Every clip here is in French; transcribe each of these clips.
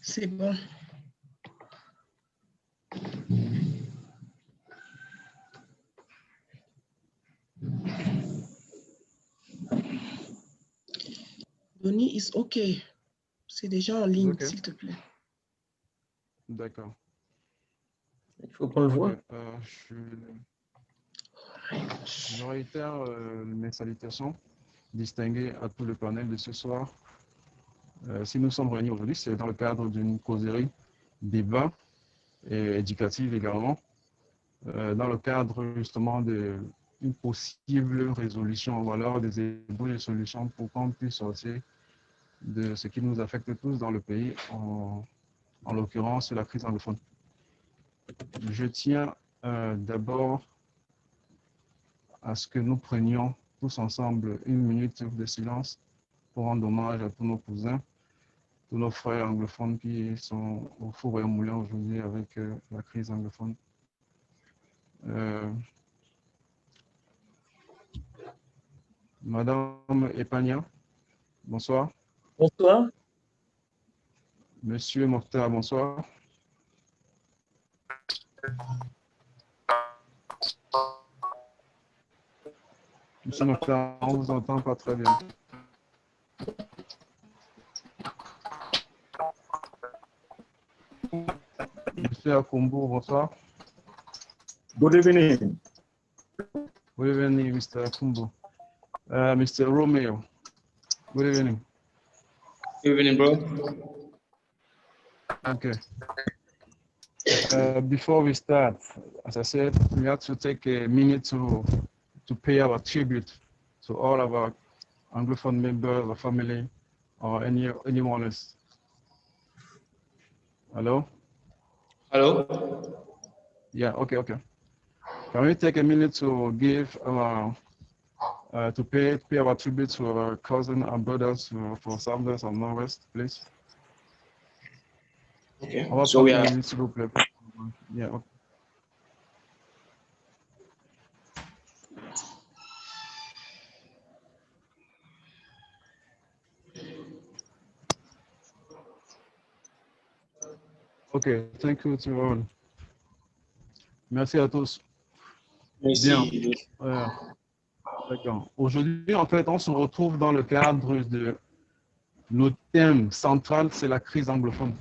C'est bon. Donnie is OK. C'est déjà en ligne, s'il te plaît. D'accord. Il faut qu'on le voit. Je réitère mes salutations distinguées à tout le panel de ce soir. Si nous sommes réunis aujourd'hui, c'est dans le cadre d'une causerie, débat et éducative également, dans le cadre justement d'une possible résolution ou alors des ébauches de solutions pour qu'on puisse sortir de ce qui nous affecte tous dans le pays, en l'occurrence la crise anglophone. Je tiens d'abord à ce que nous prenions tous ensemble une minute de silence pour rendre hommage à tous nos cousins, tous nos frères anglophones qui sont au four et au moulin aujourd'hui avec la crise anglophone. Madame Epania, bonsoir. Bonsoir. Monsieur Mokhtar, bonsoir. Monsieur Mokhtar, on ne vous entend pas très bien. Monsieur Akumbo, bonsoir. Good evening. Good evening, Mr. Akumbo. Mr. Romeo, good evening. Good evening, bro. Okay. Before we start, as I said, we have to take a minute to pay our tribute to all of our Anglophone members, or family, or anyone else. Hello? Hello? Yeah, okay. Can we take a minute to give to pay our tribute to our cousins and brothers for Southwest and Northwest, please? Okay. So we are. Yeah. Okay. Okay, thank you to all. Merci à tous. Merci. Bien. D'accord. Aujourd'hui, en fait, on se retrouve dans le cadre de notre thème central, c'est la crise anglophone.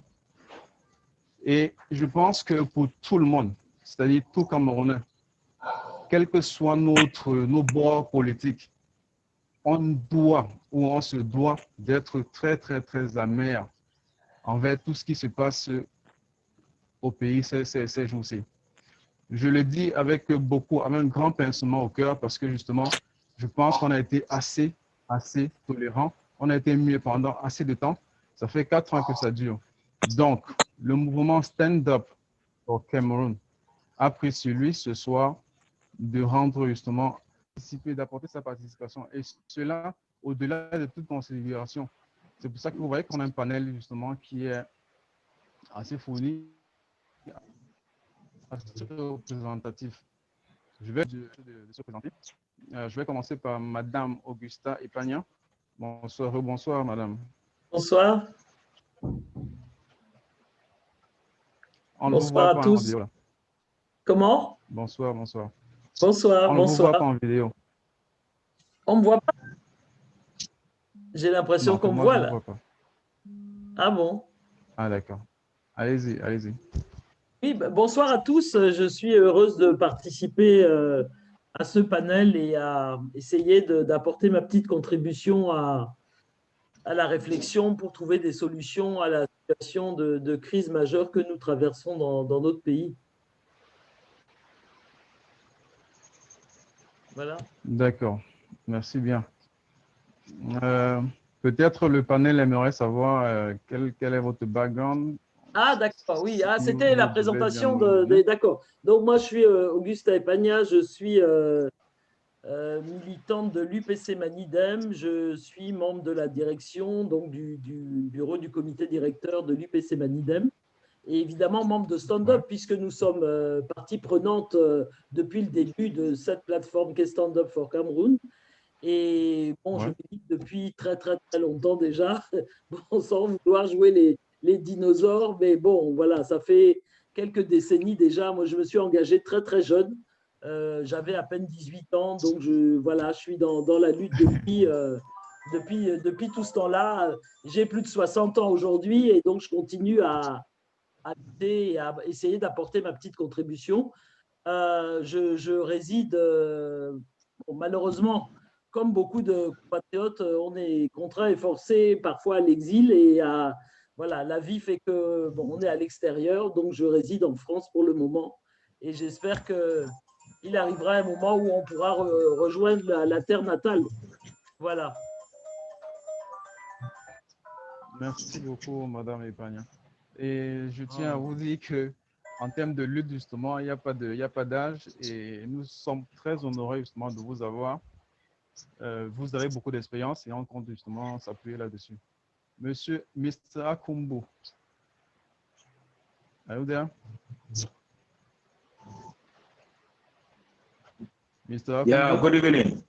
Et je pense que pour tout le monde, c'est-à-dire tout Camerounais, quel que soit nos bords politiques, on doit ou on se doit d'être très, très, très amer envers tout ce qui se passe au pays ces jours-ci. Je le dis avec un grand pincement au cœur parce que justement, je pense qu'on a été assez tolérant. On a été muet pendant assez de temps. Ça fait 4 ans que ça dure. Donc, le mouvement Stand Up for Cameroon a pris sur lui ce soir de rendre justement, d'apporter sa participation. Et cela, au-delà de toute considération. C'est pour ça que vous voyez qu'on a un panel justement qui est assez fourni, assez représentatif. Je vais se présenter. Je vais commencer par Madame Augusta Epania. Bonsoir, Madame. Bonsoir. Bonsoir à tous. Vidéo, comment? Bonsoir. Bonsoir. On ne vous voit pas en vidéo. On ne me voit pas? J'ai l'impression qu'on me voit là. Ah bon? Ah d'accord. Allez-y. Oui, bonsoir à tous. Je suis heureuse de participer à ce panel et à essayer d'apporter ma petite contribution à la réflexion pour trouver des solutions à la situation de crise majeure que nous traversons dans notre pays. Voilà. D'accord. Merci bien. Peut-être le panel aimerait savoir quel est votre background. Ah, d'accord, oui. Ah, c'était la présentation de… D'accord. Donc, moi, je suis Augusta Epania, je suis militante de l'UPC Manidem. Je suis membre de la direction, donc du bureau du comité directeur de l'UPC Manidem. Et évidemment, membre de Stand Up, puisque nous sommes partie prenante depuis le début de cette plateforme qu'est Stand Up for Cameroon. Et bon, je Ouais. milite depuis très, très, très longtemps déjà, bon, sans vouloir jouer les dinosaures. Mais bon, voilà, ça fait quelques décennies déjà. Moi, je me suis engagé très, très jeune. J'avais à peine 18 ans, donc voilà, je suis dans la lutte depuis tout ce temps-là. J'ai plus de 60 ans aujourd'hui et donc je continue à lutter et à essayer d'apporter ma petite contribution. Je réside, bon, malheureusement, comme beaucoup de compatriotes, on est contraint et forcé parfois à l'exil et voilà, la vie fait que bon, on est à l'extérieur, donc je réside en France pour le moment et j'espère qu'il arrivera un moment où on pourra rejoindre la terre natale. Voilà. Merci beaucoup, Madame Epania. Et je tiens à vous dire que en termes de lutte, justement, il n'y a pas d'âge et nous sommes très honorés justement de vous avoir. Vous avez beaucoup d'expérience et on compte justement s'appuyer là-dessus. Monsieur Mr. Akumbu. Are you there? Mr. Akumbu? Yeah, good evening.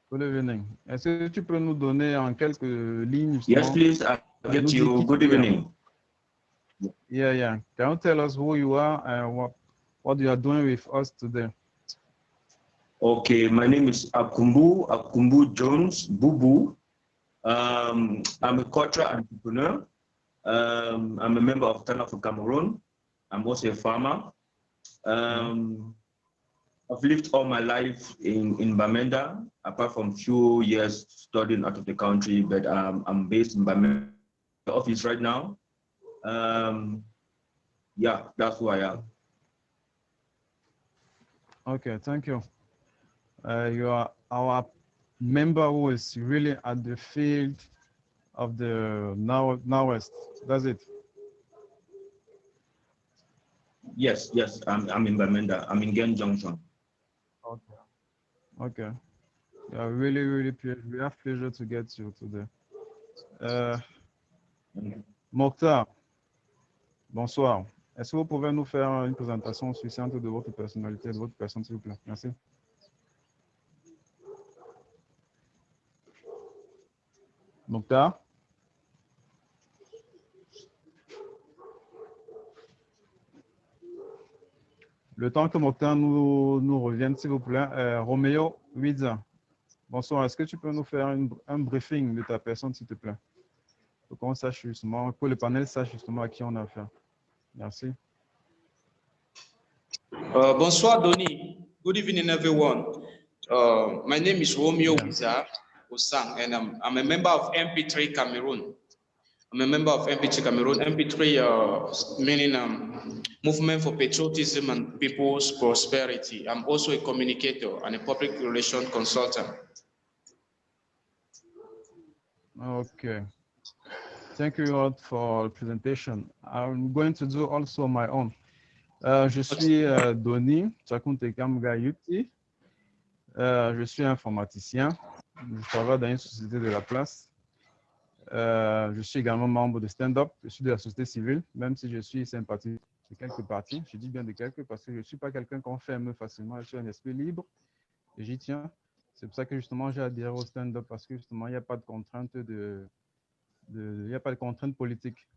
Good evening. Est-ce que tu peux nous donner en quelques lignes Yes, justement, please. I get nous dire you. qui Good tu es? evening. Yeah. Can you tell us who you are and what you are doing with us today? Okay, my name is Akumbu Jones Bubu. I'm a cultural entrepreneur. I'm a member of Turn for Cameroon. I'm also a farmer. I've lived all my life in Bamenda, apart from few years studying out of the country, but I'm based in Bamenda office right now. Yeah, that's who I am. Okay, thank you. You are our member who is really at the field of the Northwest. That's it. Yes, I'm in Bamenda. I'm in Gen Junction. Okay. Yeah, really we have pleasure to get you today. Mokhtar, bonsoir. Est-ce que vous pouvez nous faire une présentation succincte de votre personnalité, de votre personne, s'il vous plaît? Merci. Mokhtar? Le temps que Mokhtar nous revienne, s'il vous plaît. Roméo Widza, bonsoir. Est-ce que tu peux nous faire un briefing de ta personne, s'il te plaît? Pour qu'on sache justement, pour le panel sache justement à qui on a affaire. Merci. Bonsoir, Donny. Good evening, everyone. My name is Romeo Wiza Osang, and I'm a member of MP3 Cameroon. I'm a member of MP3 Cameroon. MP3 meaning Movement for Patriotism and People's Prosperity. I'm also a communicator and a public relations consultant. Okay. Thank you all for the presentation. I'm going to do also my own. Je suis Donny Tchakuntekam Gayuti. Je suis informaticien. Je travaille dans une société de la place. Je suis également membre de Stand Up. Je suis de la société civile, même si je suis sympathique de quelques partis. Je dis bien de quelques parce que je ne suis pas quelqu'un qu'on ferme facilement. Je suis un esprit libre et j'y tiens. C'est pour ça que justement j'ai adhéré au Stand Up parce que justement il n'y a pas de contrainte il n'y a pas de contrainte politique.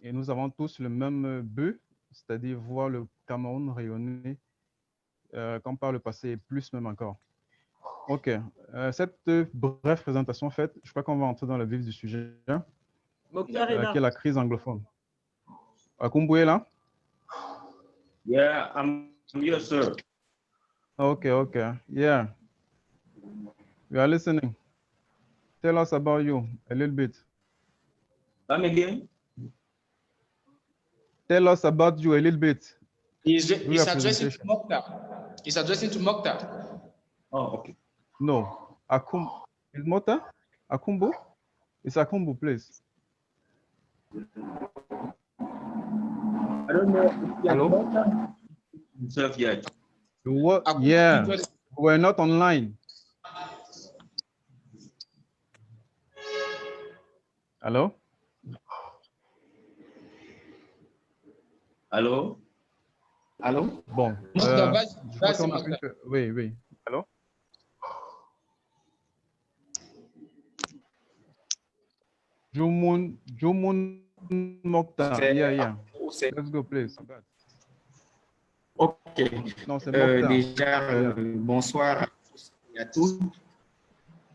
Et nous avons tous le même but, c'est-à-dire voir le Cameroun rayonner comme par le passé et plus même encore. Ok, cette brève présentation faite, je crois qu'on va entrer dans le vif du sujet, qui est la crise anglophone. Akumbu est là? Yeah, I'm here, sir. Okay. Yeah. We are listening. Tell us about you a little bit. Come again? Tell us about you a little bit. He's addressing to Mokhtar. He's addressing to Mokhtar. Oh, okay. No. Is Mota? Akumbu? It's Akumbu, please. I don't know. Hello? Himself yet. What? Yeah. We're not online. Hello? Allô? Allô? Bon. Oui. Oui. Allô? Jumun Mokhtar. Yeah. Let's go, please. Ok. Non, c'est Mokhtar. Déjà, bonsoir à tous et à toutes.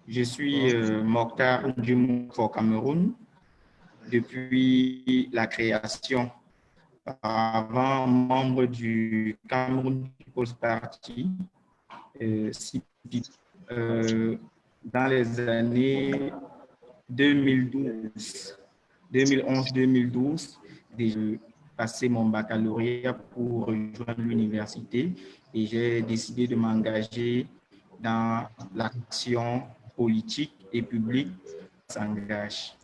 Je suis Mokhtar Jumun for Cameroun depuis la création. Avant membre du Cameroun People's Party, dans les années 2011-2012, j'ai passé mon baccalauréat pour rejoindre l'université et j'ai décidé de m'engager dans l'action politique et publique qui s'engage.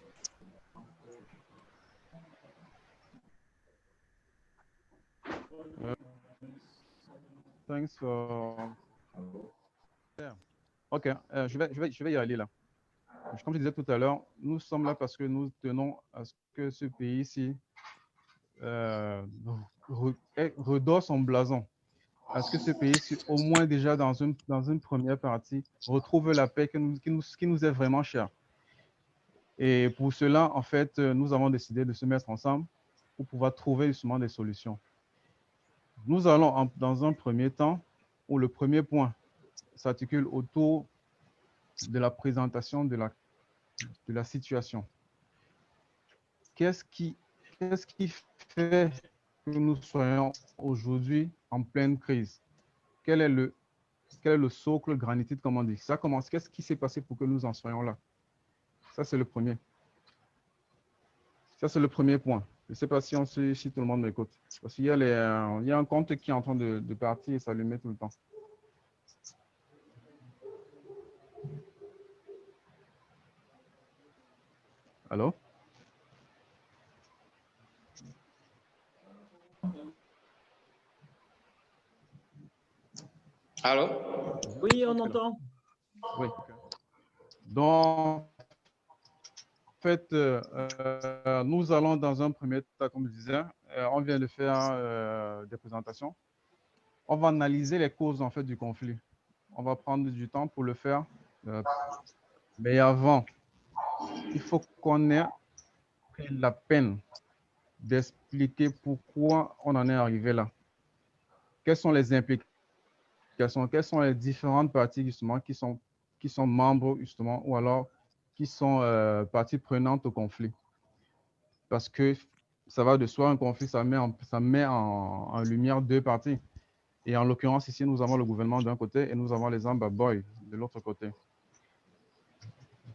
Thanks for... Ok, je vais y aller là. Comme je disais tout à l'heure, nous sommes là parce que nous tenons à ce que ce pays-ci redore son blason. À ce que ce pays-ci, au moins déjà dans une première partie, retrouve la paix qui nous est vraiment chère. Et pour cela, en fait, nous avons décidé de se mettre ensemble pour pouvoir trouver justement des solutions. Nous allons, dans un premier temps, où le premier point s'articule autour de la présentation de la situation. Qu'est-ce qui fait que nous soyons aujourd'hui en pleine crise? Quel est le socle granitite, comme on dit? Ça commence. Qu'est-ce qui s'est passé pour que nous en soyons là? Ça, c'est le premier. Ça, c'est le premier point. Je ne sais pas si tout le monde m'écoute. Parce qu'il y a un compte qui est en train de partir et s'allumer tout le temps. Allô? Allô? Oui, on entend. Oui. Donc, en fait, nous allons dans un premier temps, comme je disais, on vient de faire des présentations. On va analyser les causes en fait du conflit. On va prendre du temps pour le faire. Mais avant, il faut qu'on ait pris la peine d'expliquer pourquoi on en est arrivé là. Quelles sont les implications, quelles sont les différentes parties justement qui sont membres justement ou alors qui sont parties prenantes au conflit. Parce que ça va de soi, un conflit, ça met en lumière deux parties. Et en l'occurrence, ici, nous avons le gouvernement d'un côté et nous avons les Amba Boys de l'autre côté.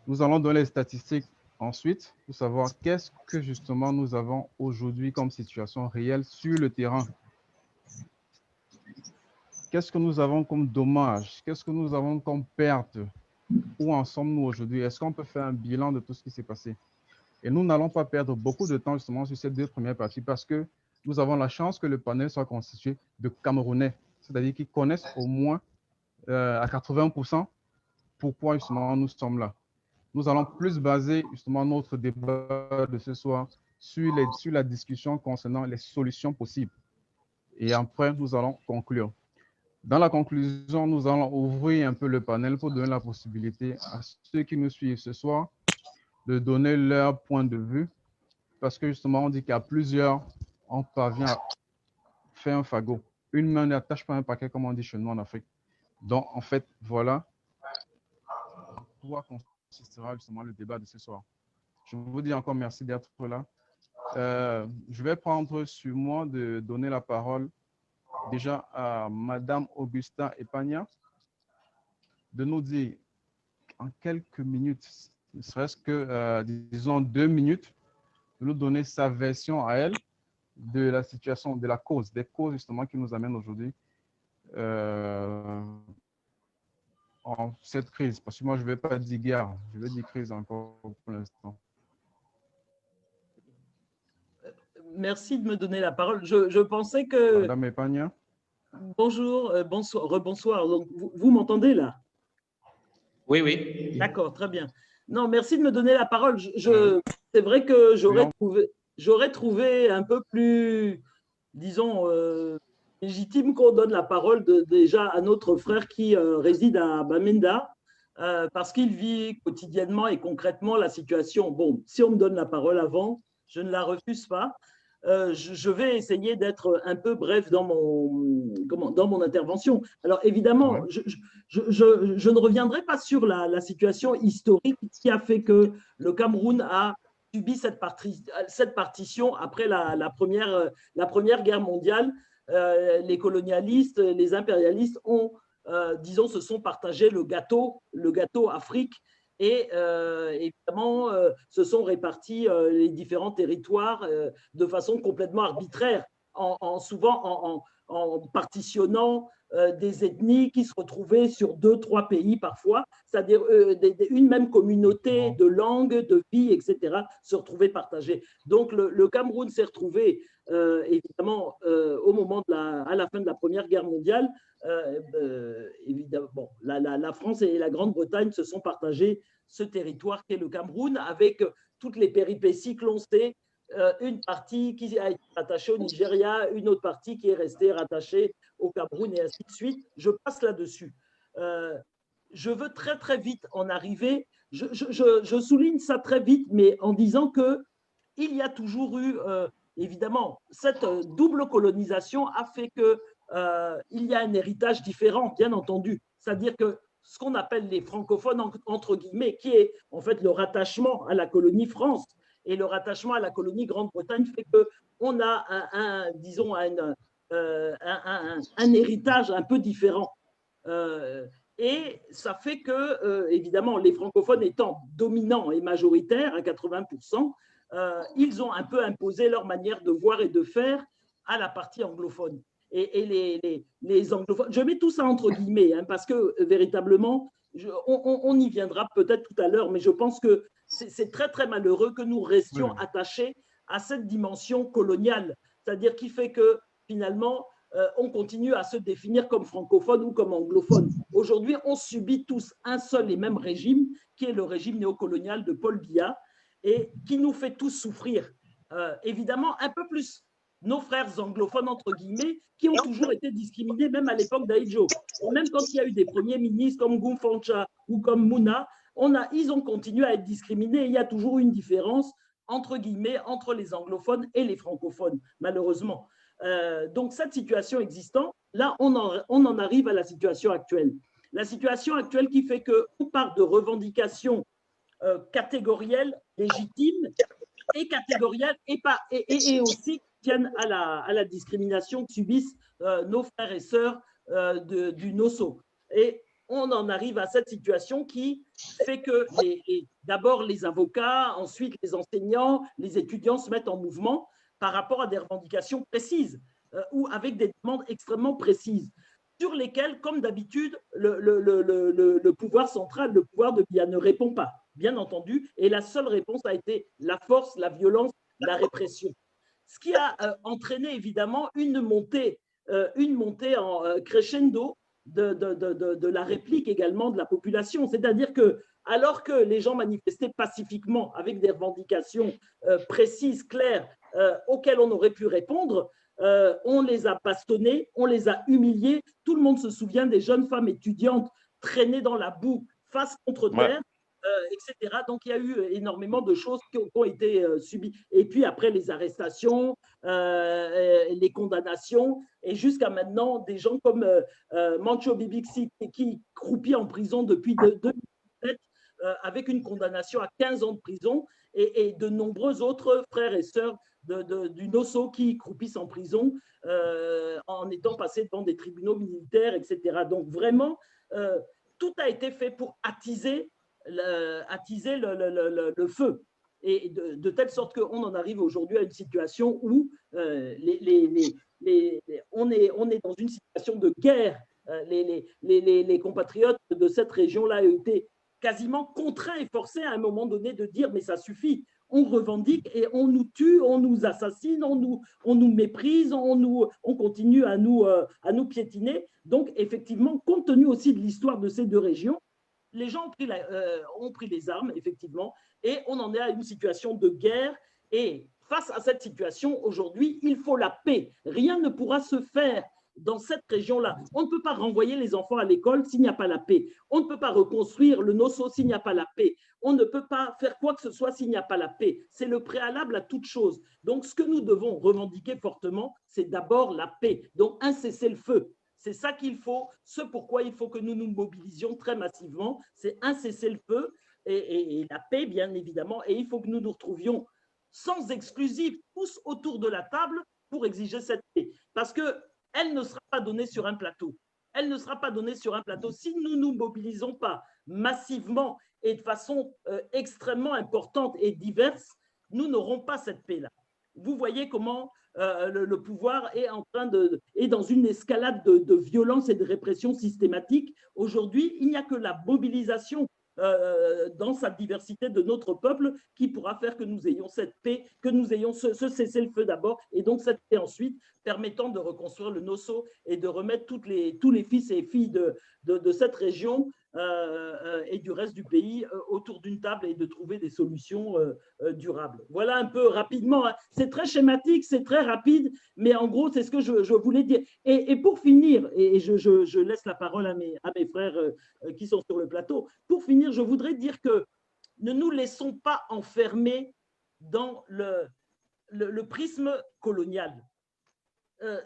Nous allons donner les statistiques ensuite pour savoir qu'est-ce que justement nous avons aujourd'hui comme situation réelle sur le terrain. Qu'est-ce que nous avons comme dommage? Qu'est-ce que nous avons comme perte? Où en sommes-nous aujourd'hui? Est-ce qu'on peut faire un bilan de tout ce qui s'est passé? Et nous n'allons pas perdre beaucoup de temps justement sur ces deux premières parties parce que nous avons la chance que le panel soit constitué de Camerounais, c'est-à-dire qu'ils connaissent au moins à 80% pourquoi justement nous sommes là. Nous allons plus baser justement notre débat de ce soir sur la discussion concernant les solutions possibles. Et après, nous allons conclure. Dans la conclusion, nous allons ouvrir un peu le panel pour donner la possibilité à ceux qui nous suivent ce soir de donner leur point de vue, parce que justement, on dit qu'à plusieurs, on parvient à faire un fagot. Une main n'attache pas un paquet, comme on dit chez nous en Afrique. Donc, en fait, voilà en quoi consistera justement le débat de ce soir. Je vous dis encore merci d'être là. Je vais prendre sur moi de donner la parole déjà à Madame Augusta Epagna, de nous dire en quelques minutes, ne serait-ce que, disons, 2 minutes, de nous donner sa version à elle de la situation, de la cause, des causes justement qui nous amènent aujourd'hui en cette crise. Parce que moi, je ne vais pas dire guerre, je vais dire crise encore pour l'instant. Merci de me donner la parole. Je pensais que... Madame Epagna. Bonjour, bonsoir, rebonsoir. Donc, vous m'entendez là? Oui, oui. D'accord, très bien. Non, merci de me donner la parole. C'est vrai que j'aurais trouvé un peu plus, disons, légitime qu'on donne la parole déjà à notre frère qui réside à Bamenda, parce qu'il vit quotidiennement et concrètement la situation. Bon, si on me donne la parole avant, je ne la refuse pas. Je vais essayer d'être un peu bref dans mon intervention. Alors évidemment, je ne reviendrai pas sur la situation historique qui a fait que le Cameroun a subi cette partition après la première guerre mondiale. Les colonialistes, les impérialistes ont, disons, se sont partagés le gâteau Afrique. Et évidemment, se sont répartis les différents territoires de façon complètement arbitraire, souvent en partitionnant des ethnies qui se retrouvaient sur 2-3 pays parfois, c'est-à-dire une même communauté de langue, de vie, etc., se retrouvaient partagées. Donc le Cameroun s'est retrouvé évidemment au moment à la fin de la Première Guerre mondiale. Évidemment, bon, la France et la Grande-Bretagne se sont partagés ce territoire qu'est le Cameroun, avec toutes les péripéties que l'on sait, une partie qui a été rattachée au Nigeria, une autre partie qui est restée rattachée au Cameroun, et ainsi de suite. Je passe là-dessus. Je veux très très vite en arriver. Je souligne ça très vite, mais en disant qu'il y a toujours eu, évidemment, cette double colonisation a fait qu'il y a un héritage différent, bien entendu. C'est-à-dire que ce qu'on appelle les francophones, entre guillemets, qui est en fait le rattachement à la colonie France et le rattachement à la colonie Grande-Bretagne, fait qu'on a disons, un héritage un peu différent. Et ça fait que, évidemment, les francophones étant dominants et majoritaires à 80%, ils ont un peu imposé leur manière de voir et de faire à la partie anglophone. Et les anglophones, je mets tout ça entre guillemets, hein, parce que véritablement, on y viendra peut-être tout à l'heure, mais je pense que c'est très très malheureux que nous restions attachés à cette dimension coloniale, c'est-à-dire qui fait que finalement, on continue à se définir comme francophone ou comme anglophone. Aujourd'hui, on subit tous un seul et même régime, qui est le régime néocolonial de Paul Biya, et qui nous fait tous souffrir. Évidemment, un peu plus nos frères anglophones, entre guillemets, qui ont toujours été discriminés, même à l'époque d'Aïdjo. Même quand il y a eu des premiers ministres comme Goumfancha ou comme Mouna, ils ont continué à être discriminés. Il y a toujours une différence, entre guillemets, entre les anglophones et les francophones, malheureusement. Donc, cette situation existant, là, on en arrive à la situation actuelle. La situation actuelle qui fait qu'on part de revendications catégorielles, légitimes, et catégorielles, et aussi tiennent à la discrimination que subissent nos frères et sœurs du NOSO. Et on en arrive à cette situation qui fait que d'abord les avocats, ensuite les enseignants, les étudiants se mettent en mouvement par rapport à des revendications précises ou avec des demandes extrêmement précises sur lesquelles, comme d'habitude, le pouvoir central, le pouvoir de Biya ne répond pas, bien entendu, et la seule réponse a été la force, la violence, la répression. Ce qui a entraîné évidemment une montée en crescendo de la réplique également de la population. C'est-à-dire que, alors que les gens manifestaient pacifiquement avec des revendications précises, claires, auxquelles on aurait pu répondre, on les a bastonnés, on les a humiliés. Tout le monde se souvient des jeunes femmes étudiantes traînées dans la boue, face contre terre, etc. Donc, il y a eu énormément de choses qui ont été subies. Et puis, après, les arrestations, les condamnations, et jusqu'à maintenant, des gens comme Mancho Bibixi, qui croupit en prison depuis 2007, avec une condamnation à 15 ans de prison, et de nombreux autres frères et sœurs du NOSO qui croupissent en prison en étant passés devant des tribunaux militaires, etc. Donc, vraiment, tout a été fait pour attiser le feu, et de telle sorte qu'on en arrive aujourd'hui à une situation où on est dans une situation de guerre. Les compatriotes de cette région-là ont été quasiment contraints et forcés à un moment donné de dire mais ça suffit, on revendique et on nous tue, on nous assassine, on nous méprise, on continue à nous piétiner. Donc effectivement, compte tenu aussi de l'histoire de ces deux régions, les gens ont pris les armes, effectivement, et on en est à une situation de guerre. Et face à cette situation, aujourd'hui, il faut la paix. Rien ne pourra se faire dans cette région-là. On ne peut pas renvoyer les enfants à l'école s'il n'y a pas la paix. On ne peut pas reconstruire le Nosso s'il n'y a pas la paix. On ne peut pas faire quoi que ce soit s'il n'y a pas la paix. C'est le préalable à toute chose. Donc, ce que nous devons revendiquer fortement, c'est d'abord la paix. Donc, un cessez-le-feu. C'est ça qu'il faut, ce pourquoi il faut que nous nous mobilisions très massivement, c'est un cessez-le-feu et la paix, bien évidemment, et il faut que nous nous retrouvions sans exclusif, tous autour de la table pour exiger cette paix. Parce qu'elle ne sera pas donnée sur un plateau. Elle ne sera pas donnée sur un plateau si nous ne nous mobilisons pas massivement et de façon extrêmement importante et diverse, nous n'aurons pas cette paix-là. Vous voyez comment le pouvoir est dans une escalade de violence et de répression systématique. Aujourd'hui, il n'y a que la mobilisation dans sa diversité de notre peuple qui pourra faire que nous ayons cette paix, que nous ayons ce cessez-le-feu d'abord, et donc cette paix ensuite, permettant de reconstruire le Nosso et de remettre tous les fils et filles de cette région et du reste du pays autour d'une table et de trouver des solutions durables. Voilà un peu rapidement, hein. C'est très schématique, c'est très rapide, mais en gros, c'est ce que je voulais dire. Et pour finir, et je laisse la parole à mes frères qui sont sur le plateau, pour finir, je voudrais dire que ne nous laissons pas enfermer dans le prisme colonial.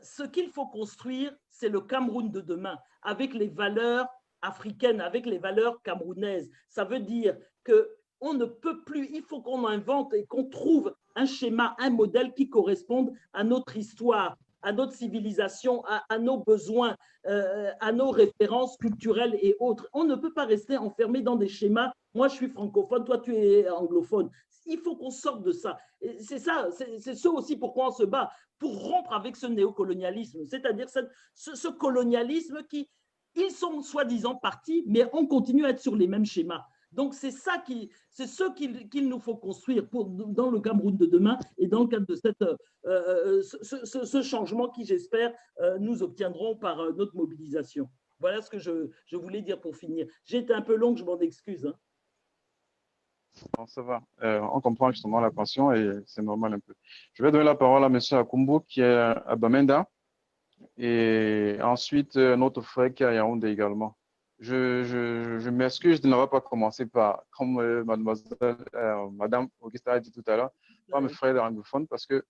Ce qu'il faut construire, c'est le Cameroun de demain, avec les valeurs africaines, avec les valeurs camerounaises. Ça veut dire qu'on ne peut plus, il faut qu'on invente et qu'on trouve un schéma, un modèle qui corresponde à notre histoire, à notre civilisation, à nos besoins, à nos références culturelles et autres. On ne peut pas rester enfermé dans des schémas. Moi, je suis francophone, toi, tu es anglophone. Il faut qu'on sorte de ça. C'est ça, c'est ce aussi pourquoi on se bat, pour rompre avec ce néocolonialisme, c'est-à-dire ce colonialisme qui, ils sont soi-disant partis, mais on continue à être sur les mêmes schémas. Donc, c'est ce qu'il nous faut construire dans le Cameroun de demain et dans le cadre de ce changement qui, j'espère, nous obtiendrons par notre mobilisation. Voilà ce que je voulais dire pour finir. J'ai été un peu long, je m'en excuse. Hein. Bon, ça va. On comprend justement la passion et c'est normal un peu. Je vais donner la parole à M. Akumbu qui est à Bamenda et ensuite notre frère qui est à Yaoundé également. Je m'excuse de n'avoir pas commencé par, comme Madame Augusta a dit tout à l'heure, par mes frères anglophones parce que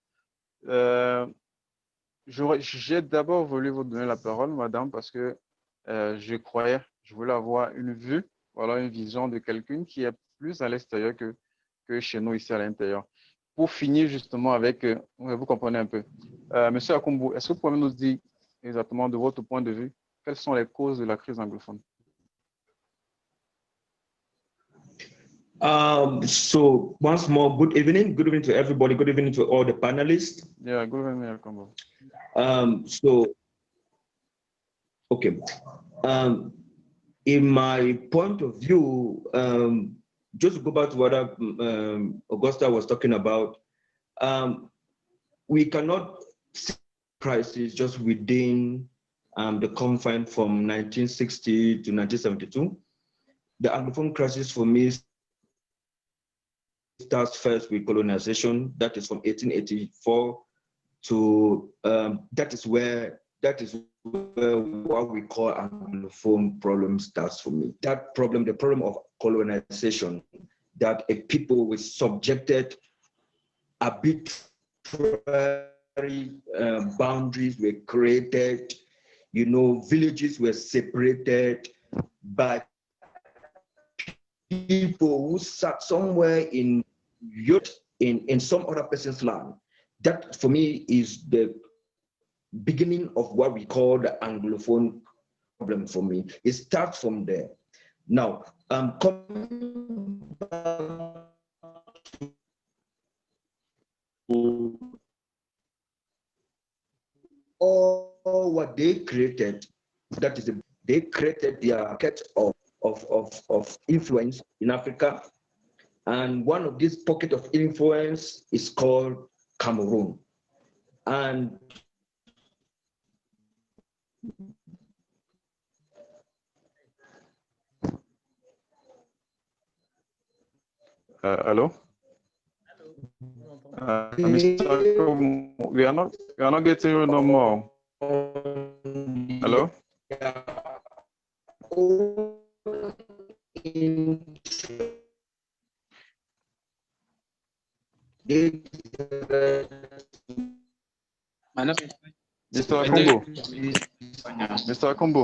j'ai d'abord voulu vous donner la parole, Madame, parce que je voulais avoir une vue, voilà, une vision de quelqu'un qui est plus à l'extérieur que chez nous ici à l'intérieur. Pour finir justement avec, vous comprenez un peu. Monsieur Akumbu, est-ce que vous pouvez nous dire exactement de votre point de vue, quelles sont les causes de la crise anglophone? So once more, good evening to everybody. Good evening to all the panelists. Yeah, good evening, Akumbu. Okay. In my point of view, just to go back to what Augusta was talking about, we cannot see crisis just within the confine from 1960 to 1972. The Anglophone crisis for me starts first with colonization. That is from 1884 to that is where what we call Anglophone problem starts for me. That problem, the problem of colonization, that a people were subjected, arbitrary boundaries were created, you know, villages were separated by people who sat somewhere in Europe, in some other person's land. That for me is the beginning of what we call the Anglophone problem for me. It starts from there. Now, coming back to all what they created, that is, they created their pocket of influence in Africa. And one of these pockets of influence is called Cameroon. And hello? Mr. we are not getting you no more. Hello? Mr. Akumbo. Mr. Akumbo.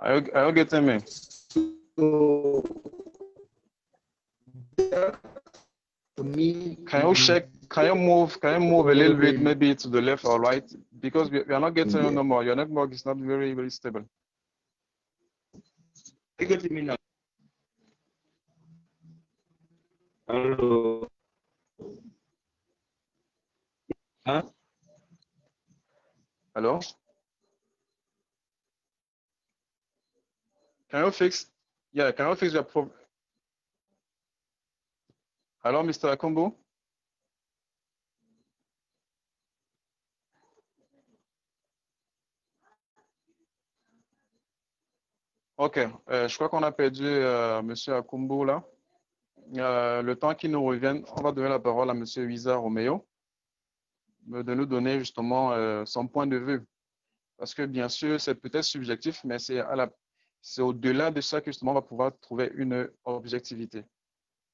Are you getting me? Can you move a little bit, maybe to the left or right? Because we are not getting you no more. Your network is not very, very stable. You get me now? Hello. Huh? Hello? Can you fix your problem? Hello, Mr. Akumbo? Ok, je crois qu'on a perdu Monsieur Akumbo là. Le temps qu'il nous revienne, on va donner la parole à Monsieur Wiza Romeo de nous donner justement son point de vue. Parce que bien sûr, c'est peut-être subjectif, mais c'est au-delà de ça que justement on va pouvoir trouver une objectivité.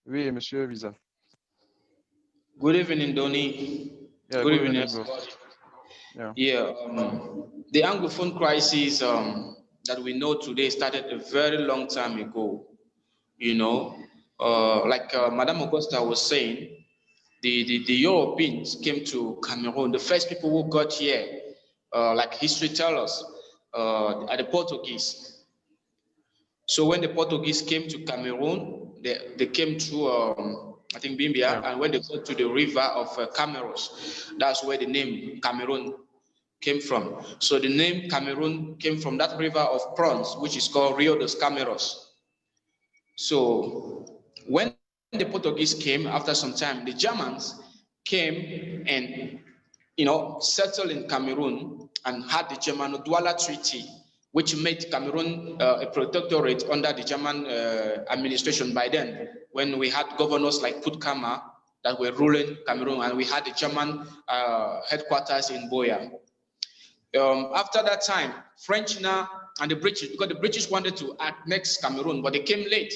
Oui, Monsieur Wiza. Good evening, Donny. Yeah, good evening, everybody. The Anglophone crisis that we know today started a very long time ago. You know, like Madame Augusta was saying, the Europeans came to Cameroon. The first people who got here, like history tells us, are the Portuguese. So when the Portuguese came to Cameroon, they came to I think Bimbia, and when they got to the river of Cameros, that's where the name Cameroon came from. So the name Cameroon came from that river of prawns, which is called Rio dos Cameros. So when the Portuguese came, after some time, the Germans came and, you know, settled in Cameroon and had the Germano-Douala Treaty, which made Cameroon a protectorate under the German administration by then, when we had governors like Putkama that were ruling Cameroon, and we had the German headquarters in Boya. After that time, French now and the British, because the British wanted to annex Cameroon, but they came late.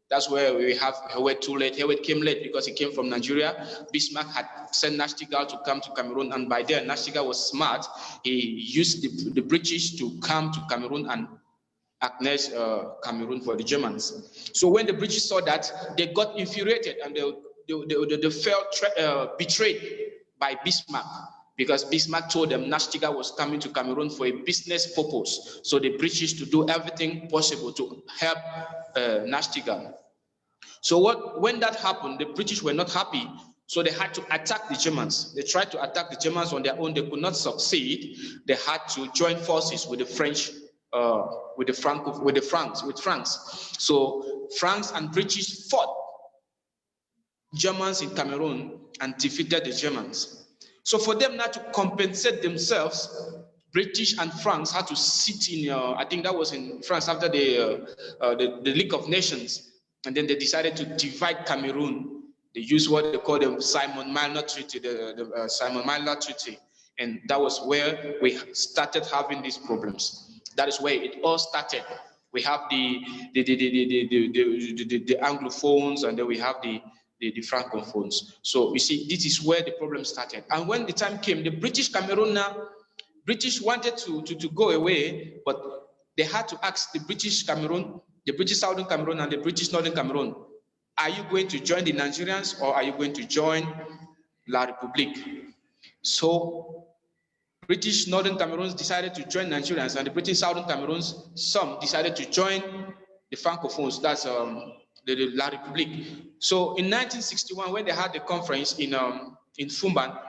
That's where we have Hewet too late. Hewet came late because he came from Nigeria. Bismarck had sent Nachtigal to come to Cameroon, and by then Nachtigal was smart. He used the British to come to Cameroon and annex Cameroon for the Germans. So when the British saw that, they got infuriated and they felt betrayed by Bismarck, because Bismarck told them Nachtigal was coming to Cameroon for a business purpose. So the British to do everything possible to help Nachtigal. So when that happened, the British were not happy, so they had to attack the Germans. They tried to attack the Germans on their own. They could not succeed. They had to join forces with the French, with the Franks. So France and British fought Germans in Cameroon and defeated the Germans. So for them not to compensate themselves, British and France had to sit in, I think that was in France after the League of Nations. And then they decided to divide Cameroon. They used what they call the Simon-Milner Treaty, the Simon-Milner Treaty. And that was where we started having these problems. That is where it all started. We have the Anglophones, and then we have the Francophones. So you see, this is where the problem started. And when the time came, the British British wanted to go away, but they had to ask the British Cameroon, the British Southern Cameroon and the British Northern Cameroon, are you going to join the Nigerians or are you going to join La République? So British Northern Cameroons decided to join Nigerians, and the British Southern Cameroons, some decided to join the Francophones, that's the La République. So in 1961, when they had the conference in Fumban,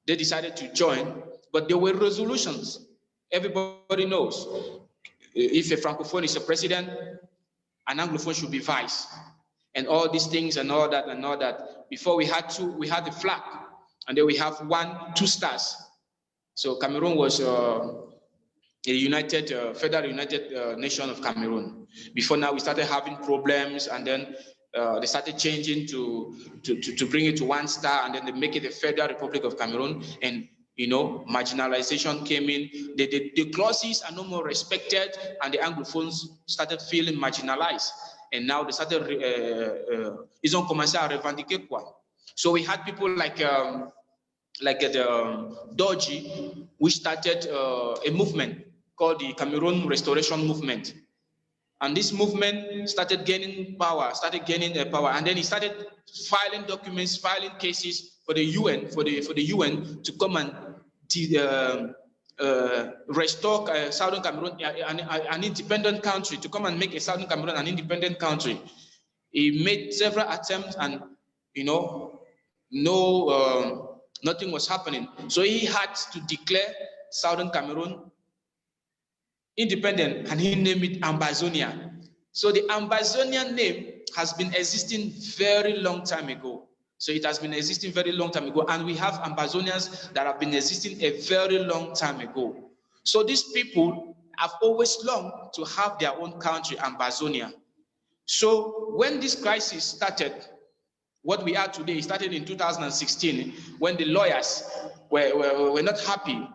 they decided to join, but there were resolutions. Everybody knows if a Francophone is a president, an Anglophone should be vice, and all these things and all that. Before we had the flag, and then we have 2 stars. So Cameroon was a united, federal united nation of Cameroon. Before now, we started having problems, and then they started changing to bring it to 1 star, and then they make it a Federal Republic of Cameroon. And you know, marginalization came in. The clauses are no more respected, and the Anglophones started feeling marginalized. And now they started, ils ont commencé à revendiquer quoi. So we had people like the Doji, which started a movement called the Cameroon Restoration Movement. And this movement started gaining power, and then he started filing documents, filing cases for the UN, for the UN to come and restore Southern Cameroon an independent country, to come and make a Southern Cameroon an independent country. He made several attempts, and you know, nothing was happening. So he had to declare Southern Cameroon independent, and he named it Ambazonia. So the Ambazonian name has been existing very long time ago. So it has been existing very long time ago, and we have Ambazonians that have been existing a very long time ago. So these people have always longed to have their own country, Ambazonia. So when this crisis started, what we are today started in 2016, when the lawyers were not happy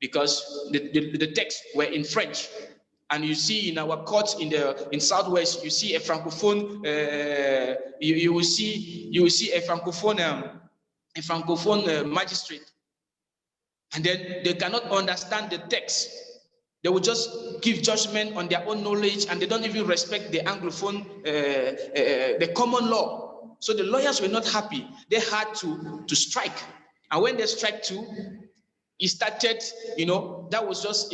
because the texts were in French. And you see in our courts in Southwest, you see a francophone. You will see a francophone magistrate, and then they cannot understand the text. They will just give judgment on their own knowledge, and they don't even respect the Anglophone, the common law. So the lawyers were not happy. They had to strike, and when they strike too, it started, you know, that was just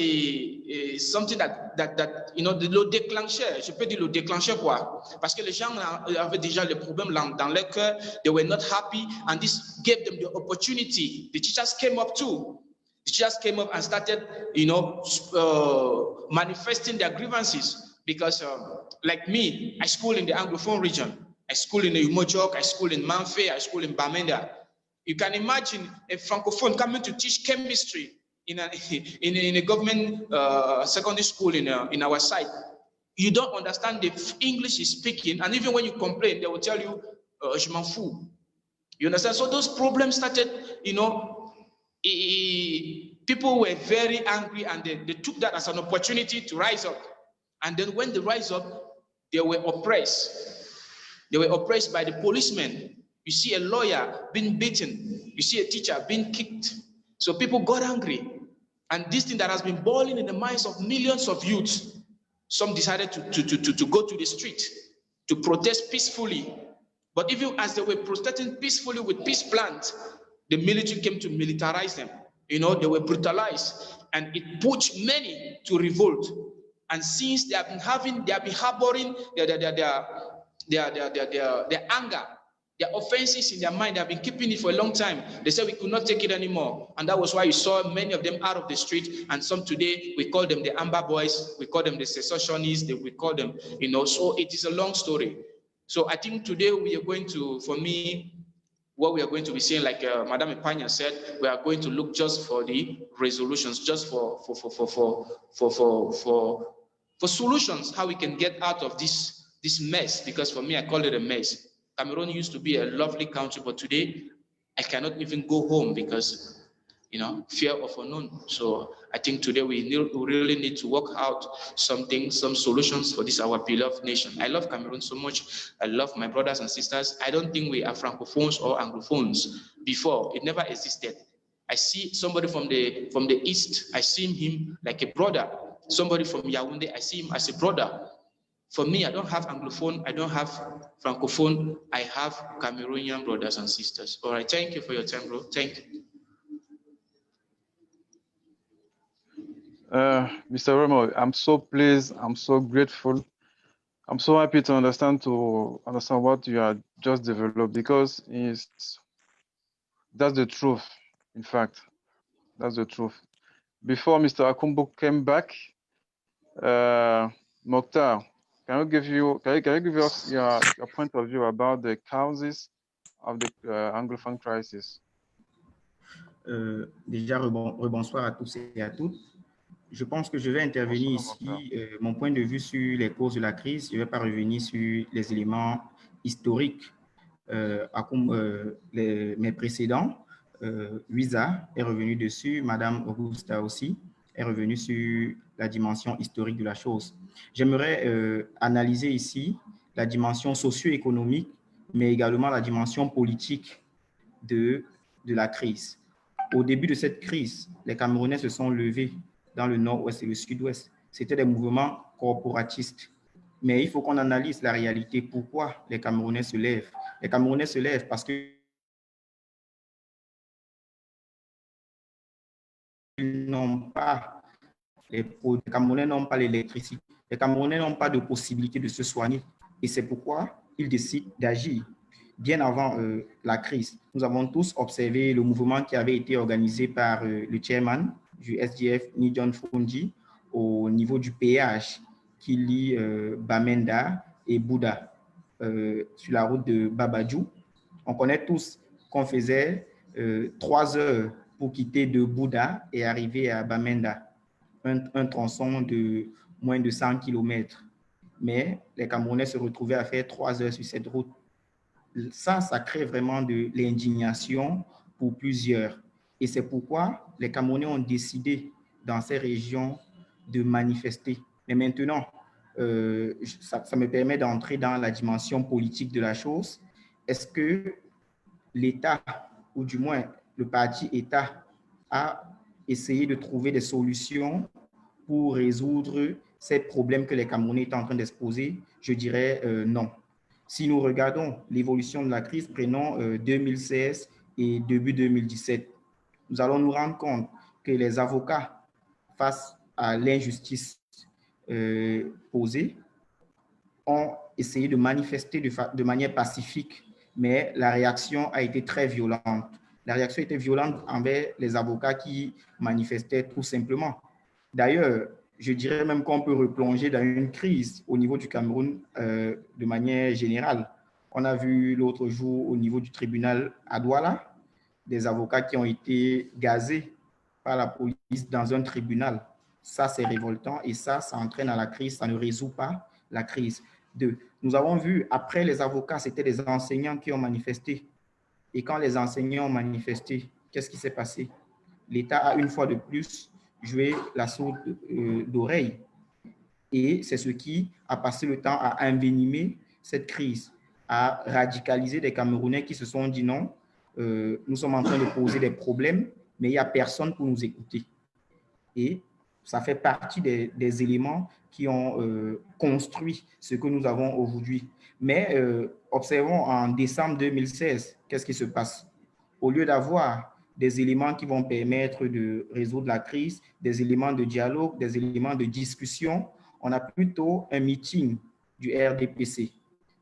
something that you know, de le déclencheur. Je peux dire le déclencheur quoi? Parce que les gens avaient déjà le problème dans leur cœur. They were not happy, and this gave them the opportunity. The teachers came up too. The teachers came up and started, you know, manifesting their grievances, because like me, I school in the Anglophone region. I school in the Umojok, I school in Manfe, I school in Bamenda. You can imagine a francophone coming to teach chemistry in a government secondary school in our site. You don't understand the English is speaking, and even when you complain, they will tell you, "Je m'en fous." You understand? So those problems started, you know, people were very angry, and they took that as an opportunity to rise up. And then when they rise up, they were oppressed. They were oppressed by the policemen. You see a lawyer being beaten. You see a teacher being kicked. So people got angry. And this thing that has been boiling in the minds of millions of youths, some decided to go to the street to protest peacefully. But even as they were protesting peacefully with peace plans, the military came to militarize them. You know, they were brutalized, and it pushed many to revolt. And since they have been harboring their anger, their offenses in their mind, they have been keeping it for a long time. They said we could not take it anymore. And that was why you saw many of them out of the street. And some today, we call them the Amber Boys, we call them the secessionists, we call them, you know, so it is a long story. So I think today we are going to, for me, what we are going to be saying, like Madame Epanya said, we are going to look just for the resolutions, just for solutions, how we can get out of this mess. Because for me, I call it a mess. Cameroon used to be a lovely country, but today I cannot even go home because, you know, fear of unknown. So I think today we really need to work out some solutions for this, our beloved nation. I love Cameroon so much. I love my brothers and sisters. I don't think we are Francophones or Anglophones before. It never existed. I see somebody from the East, I see him like a brother. Somebody from Yaoundé, I see him as a brother. For me, I don't have Anglophone, I don't have Francophone, I have Cameroonian brothers and sisters. All right, thank you for your time, bro. Thank you. Mr. Romo, I'm so pleased, I'm so grateful. I'm so happy to understand what you have just developed, because that's the truth. In fact, that's the truth. Before Mr. Akumbu came back, Mokhtar, can you give us your point of view about the causes of the Anglophone crisis? Déjà, rebonsoir à tous et à toutes. Je pense que je vais intervenir ici, mon point de vue sur les causes de la crise. Je ne vais pas revenir sur les éléments historiques mes précédents. Wiza est revenu dessus, Madame Augusta aussi est revenue sur la dimension historique de la chose. J'aimerais analyser ici la dimension socio-économique, mais également la dimension politique de la crise. Au début de cette crise, les Camerounais se sont levés dans le nord-ouest et le sud-ouest. C'était des mouvements corporatistes. Mais il faut qu'on analyse la réalité. Pourquoi les Camerounais se lèvent? Les Camerounais se lèvent parce que ils n'ont pas les Camerounais n'ont pas l'électricité. Les Camerounais n'ont pas de possibilité de se soigner. Et c'est pourquoi ils décident d'agir. Bien avant la crise, nous avons tous observé le mouvement qui avait été organisé par le chairman du SDF, Ni John Fundi, au niveau du péage qui lie Bamenda et Bouddha sur la route de Babadjou. On connaît tous qu'on faisait 3 heures pour quitter de Bouddha et arriver à Bamenda, un tronçon de moins de 100 km. Mais les Camerounais se retrouvaient à faire 3 heures sur cette route. Ça crée vraiment de l'indignation pour plusieurs. Et c'est pourquoi les Camerounais ont décidé dans ces régions de manifester. Mais maintenant, ça me permet d'entrer dans la dimension politique de la chose. Est-ce que l'État, ou du moins le parti État, a essayé de trouver des solutions pour résoudre ces problèmes que les Camerounais sont en train d'exposer? Je dirais non. Si nous regardons l'évolution de la crise, prenons 2016 et début 2017, nous allons nous rendre compte que les avocats, face à l'injustice posée, ont essayé de manifester de manière pacifique, mais la réaction a été très violente. La réaction était violente envers les avocats qui manifestaient tout simplement. D'ailleurs, je dirais même qu'on peut replonger dans une crise au niveau du Cameroun de manière générale. On a vu l'autre jour au niveau du tribunal à Douala, des avocats qui ont été gazés par la police dans un tribunal. Ça, c'est révoltant et ça entraîne à la crise, ça ne résout pas la crise. Nous avons vu, après les avocats, c'était les enseignants qui ont manifesté. Et quand les enseignants ont manifesté, qu'est-ce qui s'est passé? L'État a une fois de plus jouer la sourde d'oreille. Et c'est ce qui a passé le temps à envenimer cette crise, à radicaliser des Camerounais qui se sont dit non, nous sommes en train de poser des problèmes, mais il n'y a personne pour nous écouter. Et ça fait partie des éléments qui ont construit ce que nous avons aujourd'hui. Mais observons en décembre 2016, qu'est-ce qui se passe? Au lieu d'avoir des éléments qui vont permettre de résoudre la crise, des éléments de dialogue, des éléments de discussion, on a plutôt un meeting du RDPC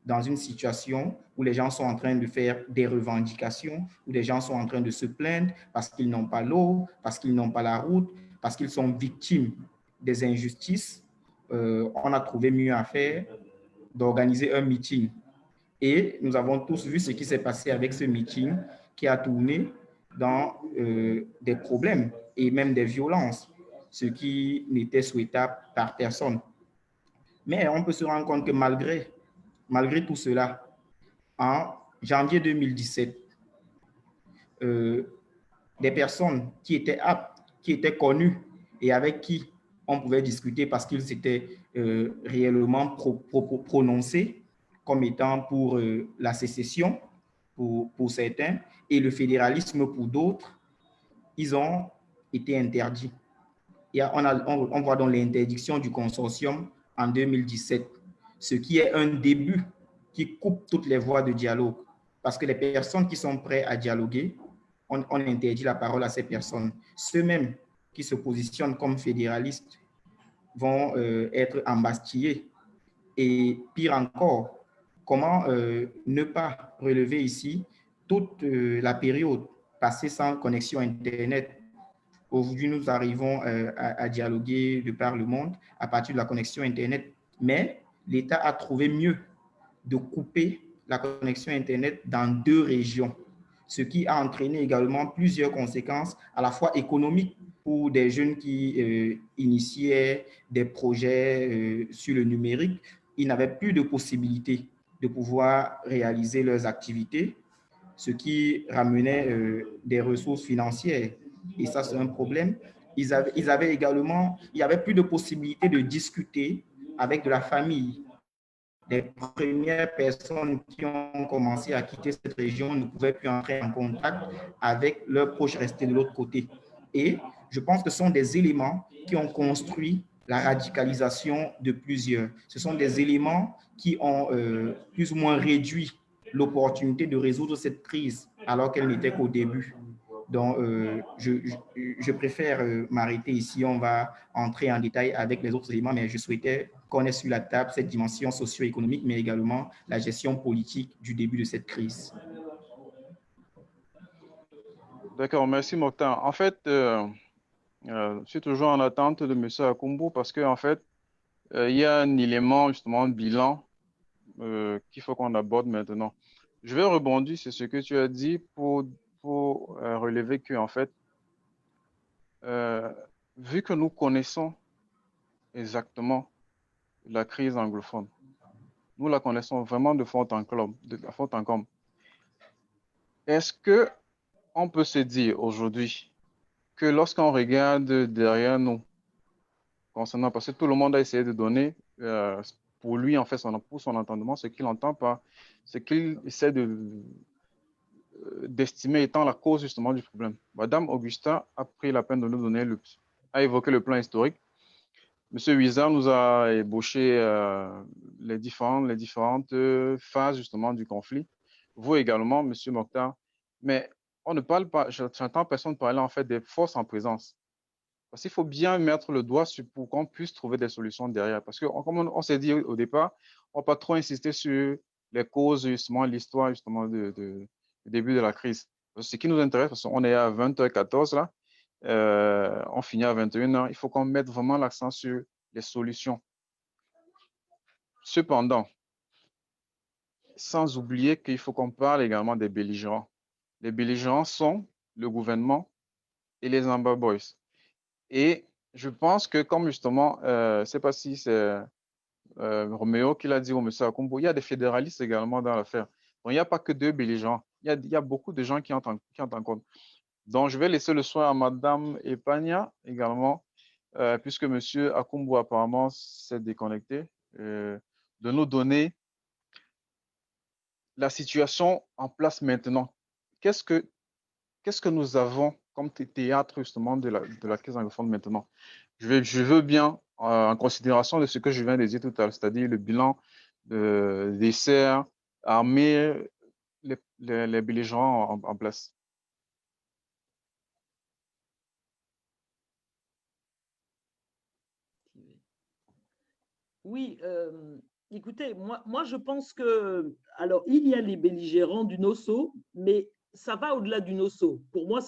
dans une situation où les gens sont en train de faire des revendications, où les gens sont en train de se plaindre parce qu'ils n'ont pas l'eau, parce qu'ils n'ont pas la route, parce qu'ils sont victimes des injustices. On a trouvé mieux à faire d'organiser un meeting. Et nous avons tous vu ce qui s'est passé avec ce meeting qui a tourné dans des problèmes et même des violences, ce qui n'était souhaitable par personne. Mais on peut se rendre compte que malgré tout cela, en janvier 2017, des personnes qui étaient aptes, qui étaient connues et avec qui on pouvait discuter parce qu'ils s'étaient réellement prononcés comme étant pour la sécession, pour certains, et le fédéralisme pour d'autres, ils ont été interdits. Et on voit donc l'interdiction du consortium en 2017, ce qui est un début qui coupe toutes les voies de dialogue. Parce que les personnes qui sont prêtes à dialoguer, on interdit la parole à ces personnes. Ceux-mêmes qui se positionnent comme fédéralistes vont être embastillés. Et pire encore, comment ne pas relever ici toute la période passée sans connexion Internet. Aujourd'hui, nous arrivons à dialoguer de par le monde à partir de la connexion Internet. Mais l'État a trouvé mieux de couper la connexion Internet dans 2 régions, ce qui a entraîné également plusieurs conséquences à la fois économiques pour des jeunes qui initiaient des projets sur le numérique. Ils n'avaient plus de possibilité de pouvoir réaliser leurs activités. ce qui ramenait des ressources financières. Et ça, c'est un problème. Il y avait plus de possibilités de discuter avec de la famille. Les premières personnes qui ont commencé à quitter cette région ne pouvaient plus entrer en contact avec leurs proches restés de l'autre côté. Et je pense que ce sont des éléments qui ont construit la radicalisation de plusieurs. Ce sont des éléments qui ont plus ou moins réduit l'opportunité de résoudre cette crise alors qu'elle n'était qu'au début. Donc, je préfère m'arrêter ici. On va entrer en détail avec les autres éléments, mais je souhaitais qu'on ait sur la table cette dimension socio-économique, mais également la gestion politique du début de cette crise. D'accord, merci Mokhtar. En fait, je suis toujours en attente de M. Akumbu parce qu'en fait, il y a un élément justement de bilan qu'il faut qu'on aborde maintenant. Je vais rebondir sur ce que tu as dit pour relever que, en fait, vu que nous connaissons exactement la crise anglophone, nous la connaissons vraiment de fond en comble. Est-ce que on peut se dire aujourd'hui que lorsqu'on regarde derrière nous, concernant, parce que tout le monde a essayé de donner pour lui, en fait, pour son entendement, ce qu'il entend par ce qu'il essaie d'estimer étant la cause justement du problème. Madame Augustin a pris la peine de nous donner, a évoqué le plan historique. Monsieur Huizar nous a ébauché les différentes phases justement du conflit. Vous également, Monsieur Mokhtar. Mais on ne parle pas, j'entends personne parler en fait des forces en présence. Parce qu'il faut bien mettre le doigt pour qu'on puisse trouver des solutions derrière. Parce que, comme on s'est dit au départ, on ne va pas trop insister sur les causes, justement, l'histoire justement du début de la crise. Ce qui nous intéresse, parce qu'on est à 20h14 là, on finit à 21h, il faut qu'on mette vraiment l'accent sur les solutions. Cependant, sans oublier qu'il faut qu'on parle également des belligérants. Les belligérants sont le gouvernement et les Amba Boys. Et je pense que comme justement, je ne sais pas si c'est Roméo qui l'a dit au M. Akumbu, il y a des fédéralistes également dans l'affaire. Donc, il n'y a pas que deux belligérants. Il y a beaucoup de gens qui entrent en compte. Donc, je vais laisser le soin à Mme Epania également, puisque M. Akumbu apparemment s'est déconnecté, de nous donner la situation en place maintenant. Qu'est-ce que nous avons comme théâtre justement de la crise anglophone maintenant? Je veux bien, en considération de ce que je viens de dire tout à l'heure, c'est-à-dire le bilan des serres armés, les belligérants en place. Oui, écoutez, moi je pense que, alors il y a les belligérants du NOSO, mais ça va au-delà du NOSO. Pour moi,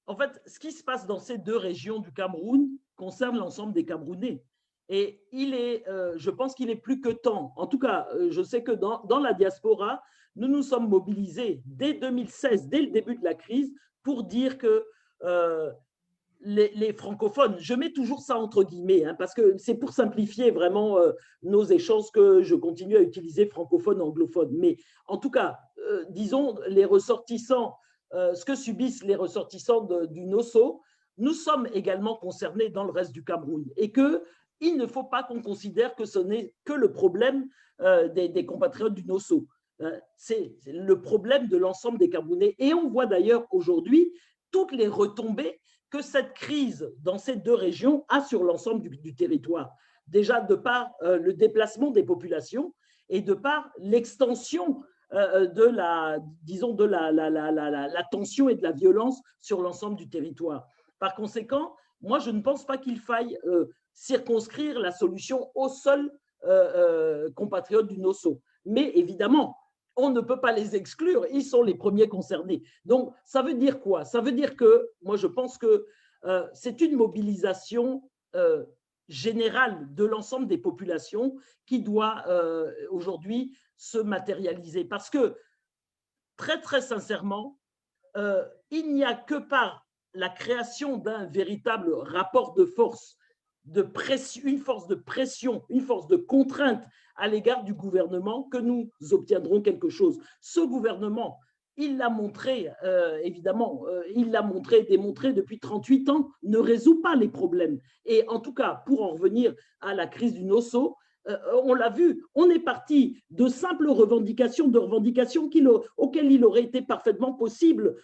en fait, ce qui se passe dans ces deux régions du Cameroun concerne l'ensemble des Camerounais. Et je pense qu'il est plus que temps. En tout cas, je sais que dans la diaspora, nous nous sommes mobilisés dès 2016, dès le début de la crise, pour dire que les francophones, je mets toujours ça entre guillemets, hein, parce que c'est pour simplifier vraiment nos échanges que je continue à utiliser francophone, anglophone. Mais en tout cas, disons, les ressortissants, ce que subissent les ressortissants du NOSO, nous sommes également concernés dans le reste du Cameroun et qu'il ne faut pas qu'on considère que ce n'est que le problème des compatriotes du NOSO. C'est le problème de l'ensemble des Camerounais. Et on voit d'ailleurs aujourd'hui toutes les retombées que cette crise dans ces deux régions a sur l'ensemble du territoire. Déjà de par le déplacement des populations et de par l'extension de la tension et de la violence sur l'ensemble du territoire. Par conséquent, moi, je ne pense pas qu'il faille circonscrire la solution aux seuls compatriotes du NOSO. Mais évidemment, on ne peut pas les exclure, ils sont les premiers concernés. Donc, ça veut dire quoi? Ça veut dire que, moi, je pense que c'est une mobilisation générale de l'ensemble des populations qui doit aujourd'hui se matérialiser. Parce que, très, très sincèrement, il n'y a que par la création d'un véritable rapport de force, une force de pression, une force de contrainte à l'égard du gouvernement que nous obtiendrons quelque chose. Ce gouvernement il l'a montré, évidemment, il l'a montré, démontré depuis 38 ans, ne résout pas les problèmes. Et en tout cas, pour en revenir à la crise du Nosso, on l'a vu, on est parti de simples revendications, auxquelles il aurait été parfaitement possible,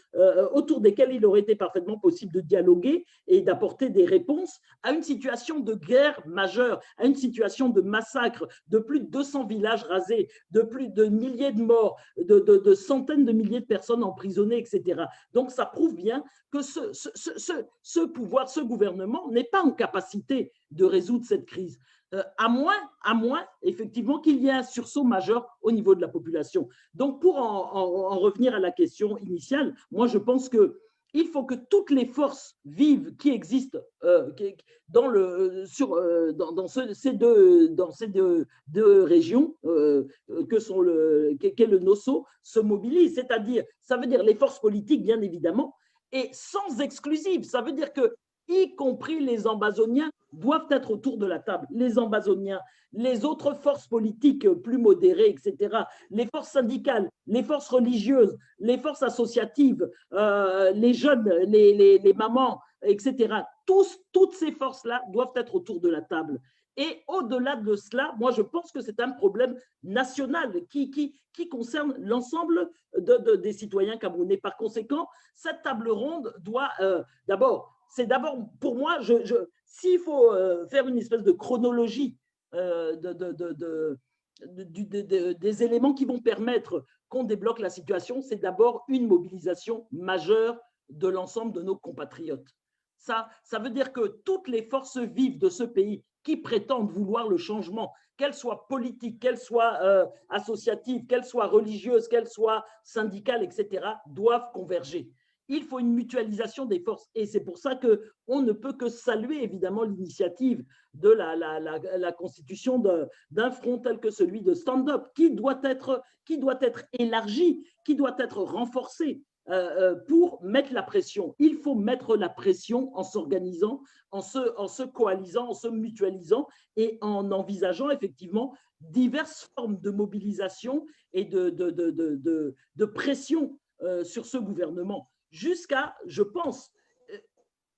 autour desquelles il aurait été parfaitement possible de dialoguer et d'apporter des réponses à une situation de guerre majeure, à une situation de massacre, de plus de 200 villages rasés, de plus de milliers de morts, de centaines de milliers de personnes emprisonnées, etc. Donc ça prouve bien que ce pouvoir, ce gouvernement n'est pas en capacité de résoudre cette crise. À moins, effectivement, qu'il y ait un sursaut majeur au niveau de la population. Donc, pour en revenir à la question initiale, moi, je pense qu'il faut que toutes les forces vives qui existent dans ces deux régions, qu'est le Nosso, se mobilisent. C'est-à-dire, ça veut dire les forces politiques, bien évidemment, et sans exclusive. Ça veut dire que y compris les Ambazoniens, doivent être autour de la table. Les Ambazoniens, les autres forces politiques plus modérées, etc., les forces syndicales, les forces religieuses, les forces associatives, les jeunes, les mamans, etc. Toutes ces forces-là doivent être autour de la table. Et au-delà de cela, moi, je pense que c'est un problème national qui concerne l'ensemble des citoyens camerounais. Par conséquent, cette table ronde doit c'est d'abord, pour moi, s'il faut faire une espèce de chronologie des éléments qui vont permettre qu'on débloque la situation, c'est d'abord une mobilisation majeure de l'ensemble de nos compatriotes. Ça veut dire que toutes les forces vives de ce pays qui prétendent vouloir le changement, qu'elles soient politiques, qu'elles soient associatives, qu'elles soient religieuses, qu'elles soient syndicales, etc., doivent converger. Il faut une mutualisation des forces. Et c'est pour ça qu'on ne peut que saluer évidemment l'initiative de la constitution d'un front tel que celui de Stand Up, qui doit être élargi, qui doit être renforcé pour mettre la pression. Il faut mettre la pression en s'organisant, en se coalisant, en se mutualisant et en envisageant effectivement diverses formes de mobilisation et de pression sur ce gouvernement. Jusqu'à, je pense,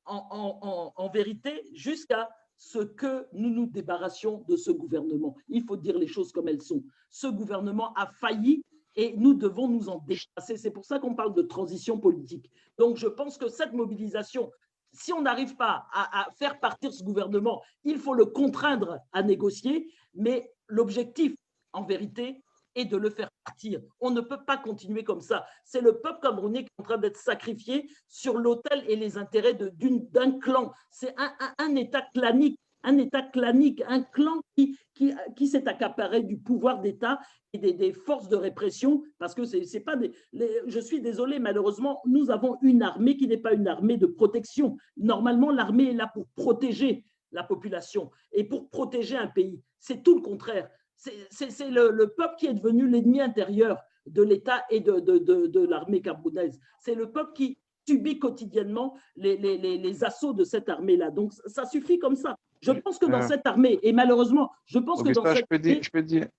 en vérité, jusqu'à ce que nous nous débarrassions de ce gouvernement. Il faut dire les choses comme elles sont. Ce gouvernement a failli et nous devons nous en débarrasser. C'est pour ça qu'on parle de transition politique. Donc, je pense que cette mobilisation, si on n'arrive pas à faire partir ce gouvernement, il faut le contraindre à négocier, mais l'objectif, en vérité, et de le faire partir. On ne peut pas continuer comme ça. C'est le peuple camerounais qui est en train d'être sacrifié sur l'autel et les intérêts d'un clan. C'est un État clanique, un clan qui s'est accaparé du pouvoir d'État et des forces de répression, parce que c'est pas je suis désolé, malheureusement, nous avons une armée qui n'est pas une armée de protection. Normalement, l'armée est là pour protéger la population et pour protéger un pays. C'est tout le contraire. C'est le peuple qui est devenu l'ennemi intérieur de l'État et de l'armée camerounaise. C'est le peuple qui subit quotidiennement les assauts de cette armée-là. Donc, ça suffit comme ça. Je pense que dans cette armée, et malheureusement, je pense que dans cette armée…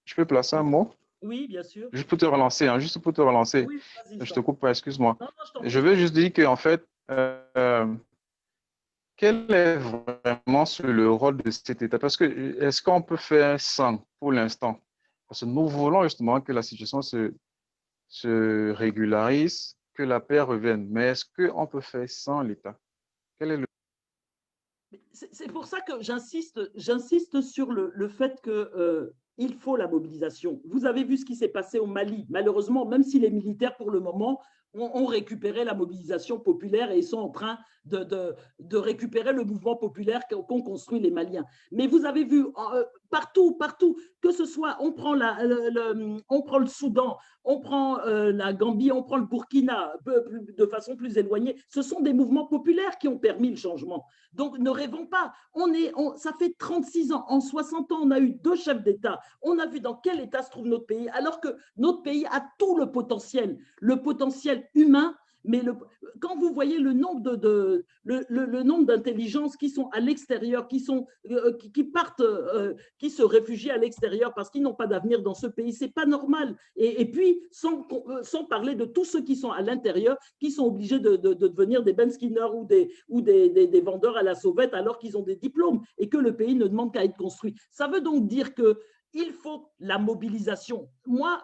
Je peux placer un mot? Oui, bien sûr. Juste pour te relancer, hein, juste pour te relancer. Oui, je te coupe pas, excuse-moi. Je veux juste dire qu'en fait, quel est vraiment le rôle de cet État? Parce que est-ce qu'on peut faire sans pour l'instant? Parce que nous voulons justement que la situation se régularise, que la paix revienne. Mais est-ce qu'on peut faire sans l'État? Quel est le… C'est pour ça que j'insiste sur le fait que il faut la mobilisation. Vous avez vu ce qui s'est passé au Mali. Malheureusement, même si les militaires, pour le moment, ont récupéré la mobilisation populaire et sont en train de récupérer le mouvement populaire qu'ont construit les Maliens. Mais vous avez vu partout, que ce soit, on prend le Soudan, on prend la Gambie, on prend le Burkina, de façon plus éloignée, ce sont des mouvements populaires qui ont permis le changement. Donc ne rêvons pas, ça fait 36 ans, en 60 ans, on a eu 2 chefs d'État, on a vu dans quel état se trouve notre pays, alors que notre pays a tout le potentiel humain, Mais quand vous voyez le nombre le nombre d'intelligences qui sont à l'extérieur, qui partent, qui se réfugient à l'extérieur parce qu'ils n'ont pas d'avenir dans ce pays, c'est pas normal. Et puis, sans parler de tous ceux qui sont à l'intérieur, qui sont obligés de devenir des Ben Skinner ou des vendeurs à la sauvette alors qu'ils ont des diplômes et que le pays ne demande qu'à être construit. Ça veut donc dire que il faut la mobilisation. Moi,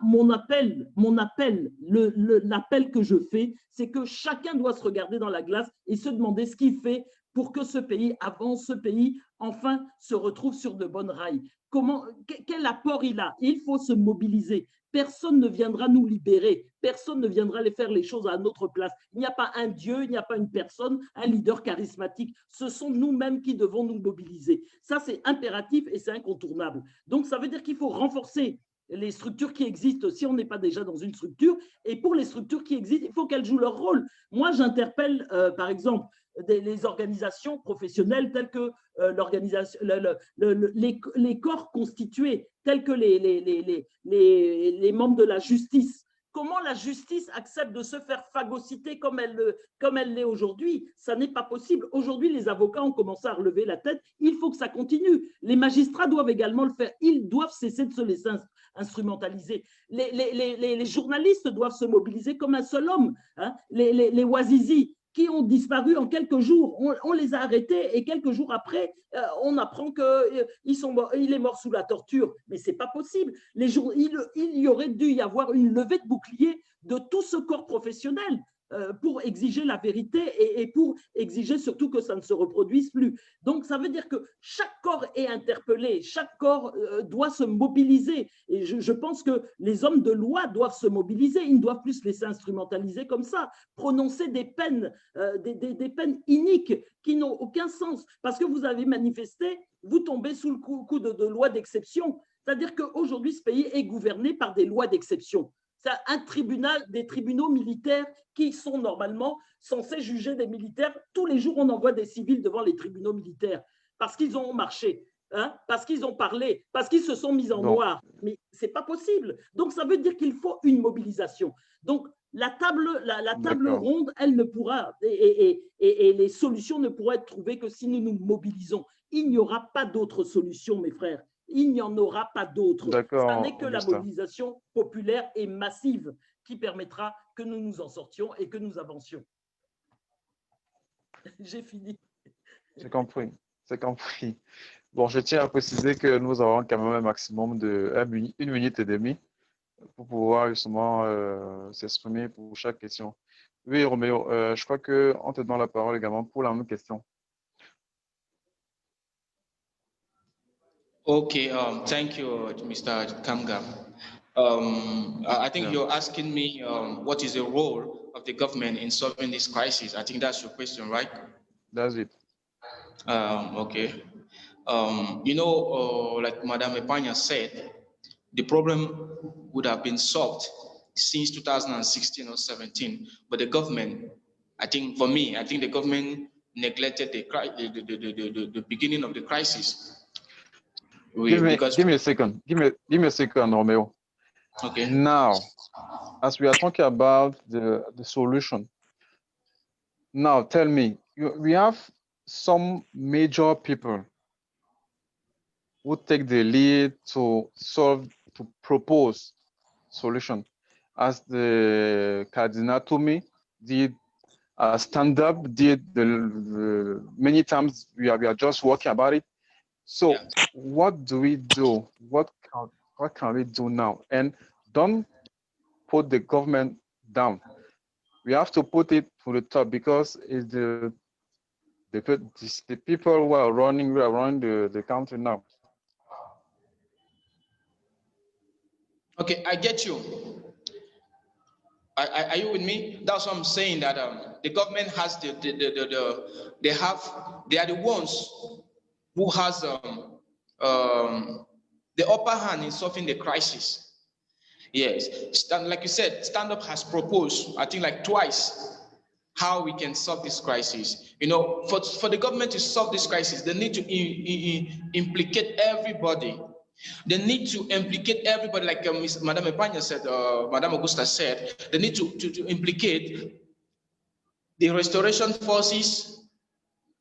l'appel que je fais, c'est que chacun doit se regarder dans la glace et se demander ce qu'il fait pour que ce pays avance, ce pays, enfin, se retrouve sur de bonnes rails. Quel apport il a? Il faut se mobiliser. Personne ne viendra nous libérer. Personne ne viendra faire les choses à notre place. Il n'y a pas un Dieu, il n'y a pas une personne, un leader charismatique. Ce sont nous-mêmes qui devons nous mobiliser. Ça, c'est impératif et c'est incontournable. Donc, ça veut dire qu'il faut renforcer les structures qui existent si on n'est pas déjà dans une structure. Et pour les structures qui existent, il faut qu'elles jouent leur rôle. Moi, j'interpelle, par exemple, les organisations professionnelles telles que les corps constitués, tels que les membres de la justice. Comment la justice accepte de se faire phagocyter comme elle l'est aujourd'hui? Ça n'est pas possible. Aujourd'hui, les avocats ont commencé à relever la tête. Il faut que ça continue. Les magistrats doivent également le faire. Ils doivent cesser de se laisser instrumentaliser. Les journalistes doivent se mobiliser comme un seul homme. Hein. Les Ouazizi qui ont disparu en quelques jours. On les a arrêtés et quelques jours après, on apprend qu'il est mort sous la torture. Mais ce n'est pas possible. Il y aurait dû y avoir une levée de bouclier de tout ce corps professionnel pour exiger la vérité et pour exiger surtout que ça ne se reproduise plus. Donc, ça veut dire que chaque corps est interpellé, chaque corps doit se mobiliser. Et je pense que les hommes de loi doivent se mobiliser, ils ne doivent plus se laisser instrumentaliser comme ça, prononcer des peines, des peines iniques qui n'ont aucun sens. Parce que vous avez manifesté, vous tombez sous le coup de lois d'exception. C'est-à-dire qu'aujourd'hui, ce pays est gouverné par des lois d'exception. C'est des tribunaux militaires qui sont normalement censés juger des militaires. Tous les jours, on envoie des civils devant les tribunaux militaires parce qu'ils ont marché, hein, parce qu'ils ont parlé, parce qu'ils se sont mis en noir. Mais ce n'est pas possible. Donc, ça veut dire qu'il faut une mobilisation. Donc, la table ronde, elle ne pourra, et les solutions ne pourront être trouvées que si nous nous mobilisons. Il n'y aura pas d'autre solution, mes frères. Il n'y en aura pas d'autre. Ce n'est que la mobilisation populaire et massive qui permettra que nous nous en sortions et que nous avancions. J'ai fini. J'ai compris. C'est compris. Bon, je tiens à préciser que nous avons quand même un maximum de 1 minute et demie pour pouvoir justement s'exprimer pour chaque question. Oui, Roméo, je crois qu'on te donne la parole également pour la même question. Okay, thank you, Mr. Kamga. I think you're asking me what is the role of the government in solving this crisis. I think that's your question, right? That's it. Okay. You know, like Madame Epanya said, the problem would have been solved since 2016 or 17, but the government, I think for me, I think the government neglected the beginning of the crisis. Give me a second. Give me a second, Romeo. Okay. Now, as we are talking about the solution, now tell me, we have some major people who take the lead to propose solution, as the Cardinal Toomey did, Stand Up did many times. We are just working about it. So what do we do? What can we do now? And don't put the government down. We have to put it to the top because it's the people who are running the country now. Okay, I get you. Are you with me? That's what I'm saying, that the government has they are the ones who has the upper hand in solving the crisis. Yes, like you said, Stand Up has proposed, I think like twice, how we can solve this crisis. You know, for the government to solve this crisis, they need to implicate everybody. They need to implicate everybody, like Madame Epanya said, Madame Augusta said. They need to implicate the restoration forces,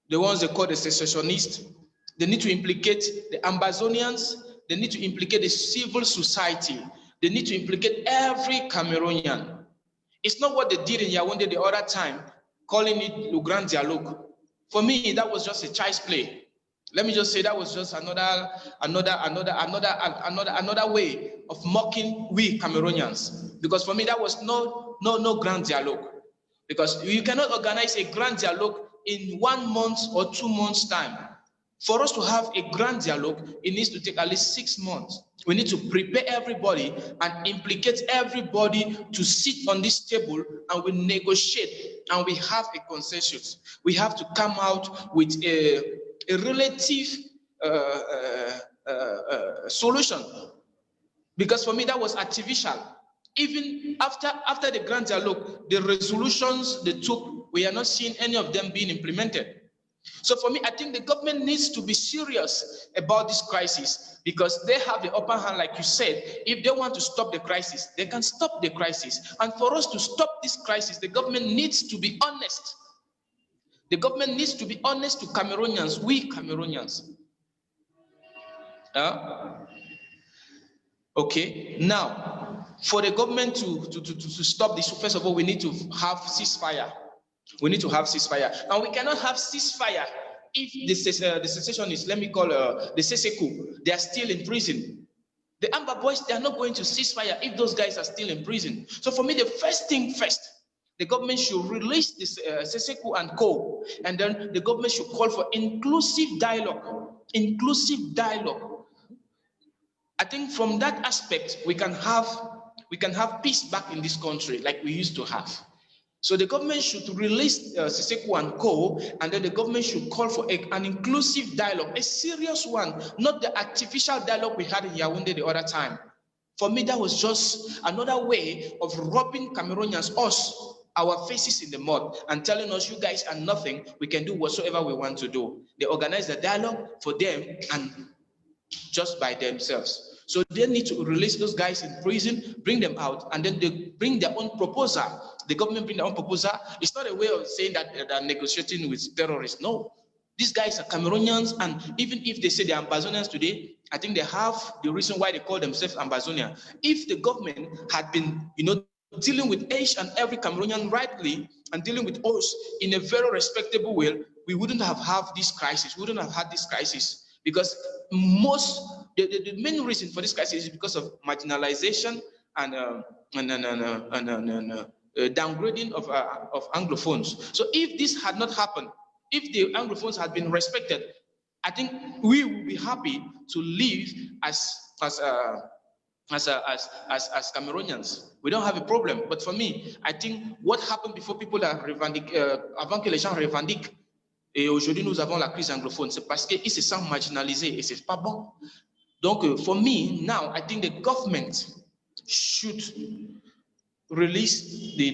the ones they call the secessionists, they need to implicate the Ambazonians, they need to implicate the civil society, they need to implicate every Cameroonian. It's not what they did in Yaoundé the other time, calling it Le Grand Dialogue. For me, that was just a child's play. Let me just say that was just another way of mocking we Cameroonians. Because for me, that was no grand dialogue. Because you cannot organize a grand dialogue in 1 month or 2 months' time. For us to have a grand dialogue, it needs to take at least 6 months. We need to prepare everybody and implicate everybody to sit on this table, and we negotiate and we have a consensus. We have to come out with a relative solution. Because for me, that was artificial. Even after the grand dialogue, the resolutions they took, we are not seeing any of them being implemented. So for me, I think the government needs to be serious about this crisis, because they have the upper hand, like you said. If they want to stop the crisis, they can stop the crisis. And for us to stop this crisis, the government needs to be honest. The government needs to be honest to Cameroonians, we Cameroonians. Okay, now, for the government to stop this, first of all, we need to have ceasefire. We need to have ceasefire. And we cannot have ceasefire if the secessionists, let me call the Seseku, they are still in prison. The Amber Boys, they are not going to ceasefire if those guys are still in prison. So for me, the first thing first, the government should release this Seseku and co, and then the government should call for inclusive dialogue. Inclusive dialogue. I think from that aspect, we can have peace back in this country like we used to have. So the government should release Seseku and co, and then the government should call for an inclusive dialogue, a serious one, not the artificial dialogue we had in Yaoundé the other time. For me, that was just another way of robbing Cameroonians, us, our faces in the mud, and telling us, you guys are nothing, we can do whatsoever we want to do. They organize the dialogue for them and just by themselves. So they need to release those guys in prison, bring them out, and then they bring their own proposal. The government bring their own proposal. It's not a way of saying that they're negotiating with terrorists. No. These guys are Cameroonians, and even if they say they're Ambazonians today, I think they have the reason why they call themselves Ambazonia. If the government had been, dealing with each and every Cameroonian rightly and dealing with us in a very respectable way, we wouldn't have had this crisis. We wouldn't have had this crisis, because the main reason for this crisis is because of marginalization and downgrading of Anglophones. So if this had not happened, if the Anglophones had been respected, I think we would be happy to live as Cameroonians. We don't have a problem. But for me, I think what happened before people are avant que les gens revendiquent, et aujourd'hui nous avons la crise anglophone, c'est parce qu'ils se sentent marginalisés et c'est pas bon. Donc, for me, now, I think the government should release the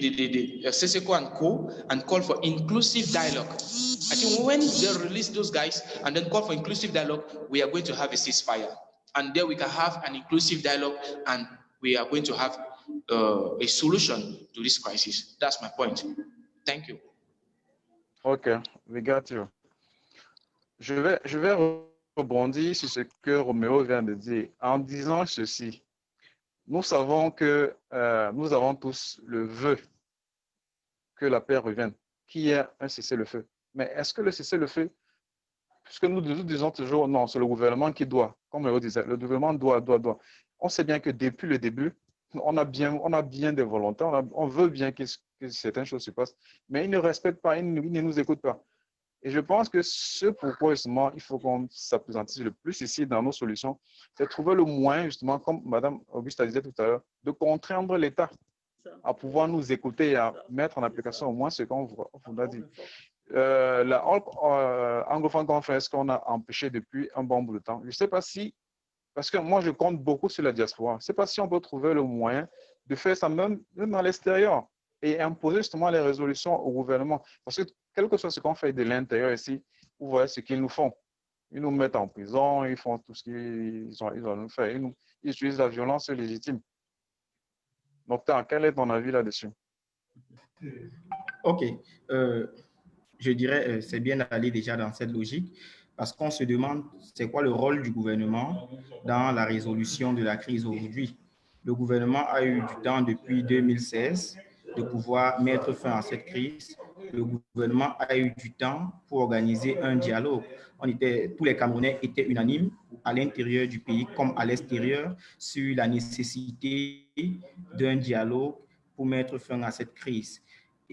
Seseku and co and call for inclusive dialogue. I think when they release those guys and then call for inclusive dialogue, we are going to have a ceasefire. And there we can have an inclusive dialogue, and we are going to have a solution to this crisis. That's my point. Thank you. Okay, we got you. Je vais rebondir sur ce que Roméo vient de dire en disant ceci. Nous savons que nous avons tous le vœu que la paix revienne, qui est un cessez-le-feu. Mais est-ce que le cessez-le-feu, puisque nous disons toujours non, c'est le gouvernement qui doit, comme Roméo disait, le gouvernement doit. On sait bien que depuis le début, on a bien des volontés, on veut bien que certaines choses se passent, mais ils ne respectent pas, ils ne nous écoutent pas. Et je pense que ce pourquoi justement il faut qu'on s'appesantisse le plus ici dans nos solutions, c'est trouver le moyen justement, comme Madame Augusta disait tout à l'heure, de contraindre l'État à pouvoir nous écouter et à mettre en application au moins ce qu'on vous a dit. La Anglophone Conference qu'on a empêché depuis un bon bout de temps, je ne sais pas si, parce que moi je compte beaucoup sur la diaspora, je ne sais pas si on peut trouver le moyen de faire ça même à l'extérieur et imposer justement les résolutions au gouvernement. Parce que quel que soit ce qu'on fait de l'intérieur ici, vous voyez ce qu'ils nous font. Ils nous mettent en prison, ils font tout ce qu'ils ont nous faire. Ils utilisent la violence légitime. Donc, quel est ton avis là-dessus? OK. Je dirais c'est bien d'aller déjà dans cette logique parce qu'on se demande c'est quoi le rôle du gouvernement dans la résolution de la crise aujourd'hui. Le gouvernement a eu du temps depuis 2016 de pouvoir mettre fin à cette crise. Le gouvernement a eu du temps pour organiser un dialogue. Tous les Camerounais étaient unanimes à l'intérieur du pays comme à l'extérieur sur la nécessité d'un dialogue pour mettre fin à cette crise.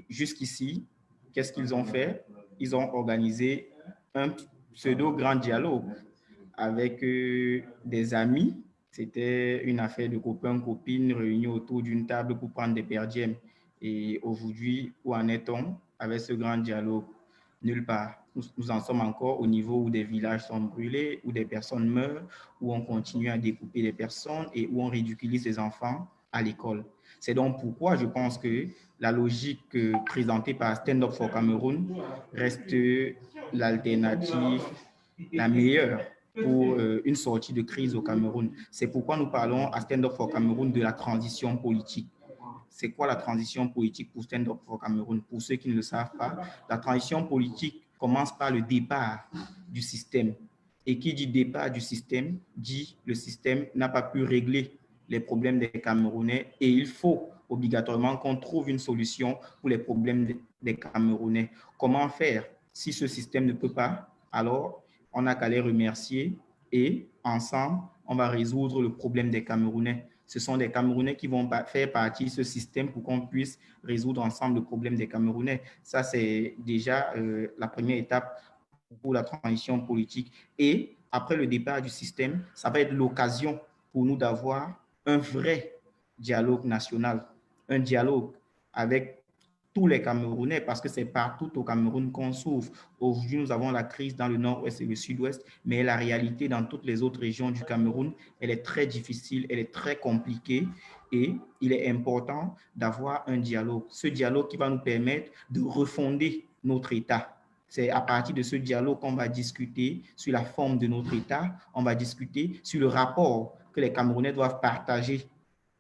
Jusqu'ici, qu'est-ce qu'ils ont fait? Ils ont organisé un pseudo-grand dialogue avec des amis. C'était une affaire de copains-copines réunis autour d'une table pour prendre des perdièmes. Et aujourd'hui, où en est-on avec ce grand dialogue? Nulle part. Nous en sommes encore au niveau où des villages sont brûlés, où des personnes meurent, où on continue à découper des personnes et où on ridiculise les enfants à l'école. C'est donc pourquoi je pense que la logique présentée par Stand Up for Cameroun reste l'alternative la meilleure pour une sortie de crise au Cameroun. C'est pourquoi nous parlons à Stand Up for Cameroun de la transition politique. C'est quoi la transition politique pour Stand Up for Cameroun? Pour ceux qui ne le savent pas, la transition politique commence par le départ du système. Et qui dit départ du système, dit le système n'a pas pu régler les problèmes des Camerounais et il faut obligatoirement qu'on trouve une solution pour les problèmes des Camerounais. Comment faire? Si ce système ne peut pas, alors on n'a qu'à les remercier et ensemble, on va résoudre le problème des Camerounais. Ce sont des Camerounais qui vont faire partie de ce système pour qu'on puisse résoudre ensemble le problème des Camerounais. Ça, c'est déjà la première étape pour la transition politique. Et après le départ du système, ça va être l'occasion pour nous d'avoir un vrai dialogue national, un dialogue avec tous les Camerounais, parce que c'est partout au Cameroun qu'on souffre. Aujourd'hui, nous avons la crise dans le nord-ouest et le sud-ouest, mais la réalité dans toutes les autres régions du Cameroun, elle est très difficile, elle est très compliquée et il est important d'avoir un dialogue. Ce dialogue qui va nous permettre de refonder notre État. C'est à partir de ce dialogue qu'on va discuter sur la forme de notre État, on va discuter sur le rapport que les Camerounais doivent partager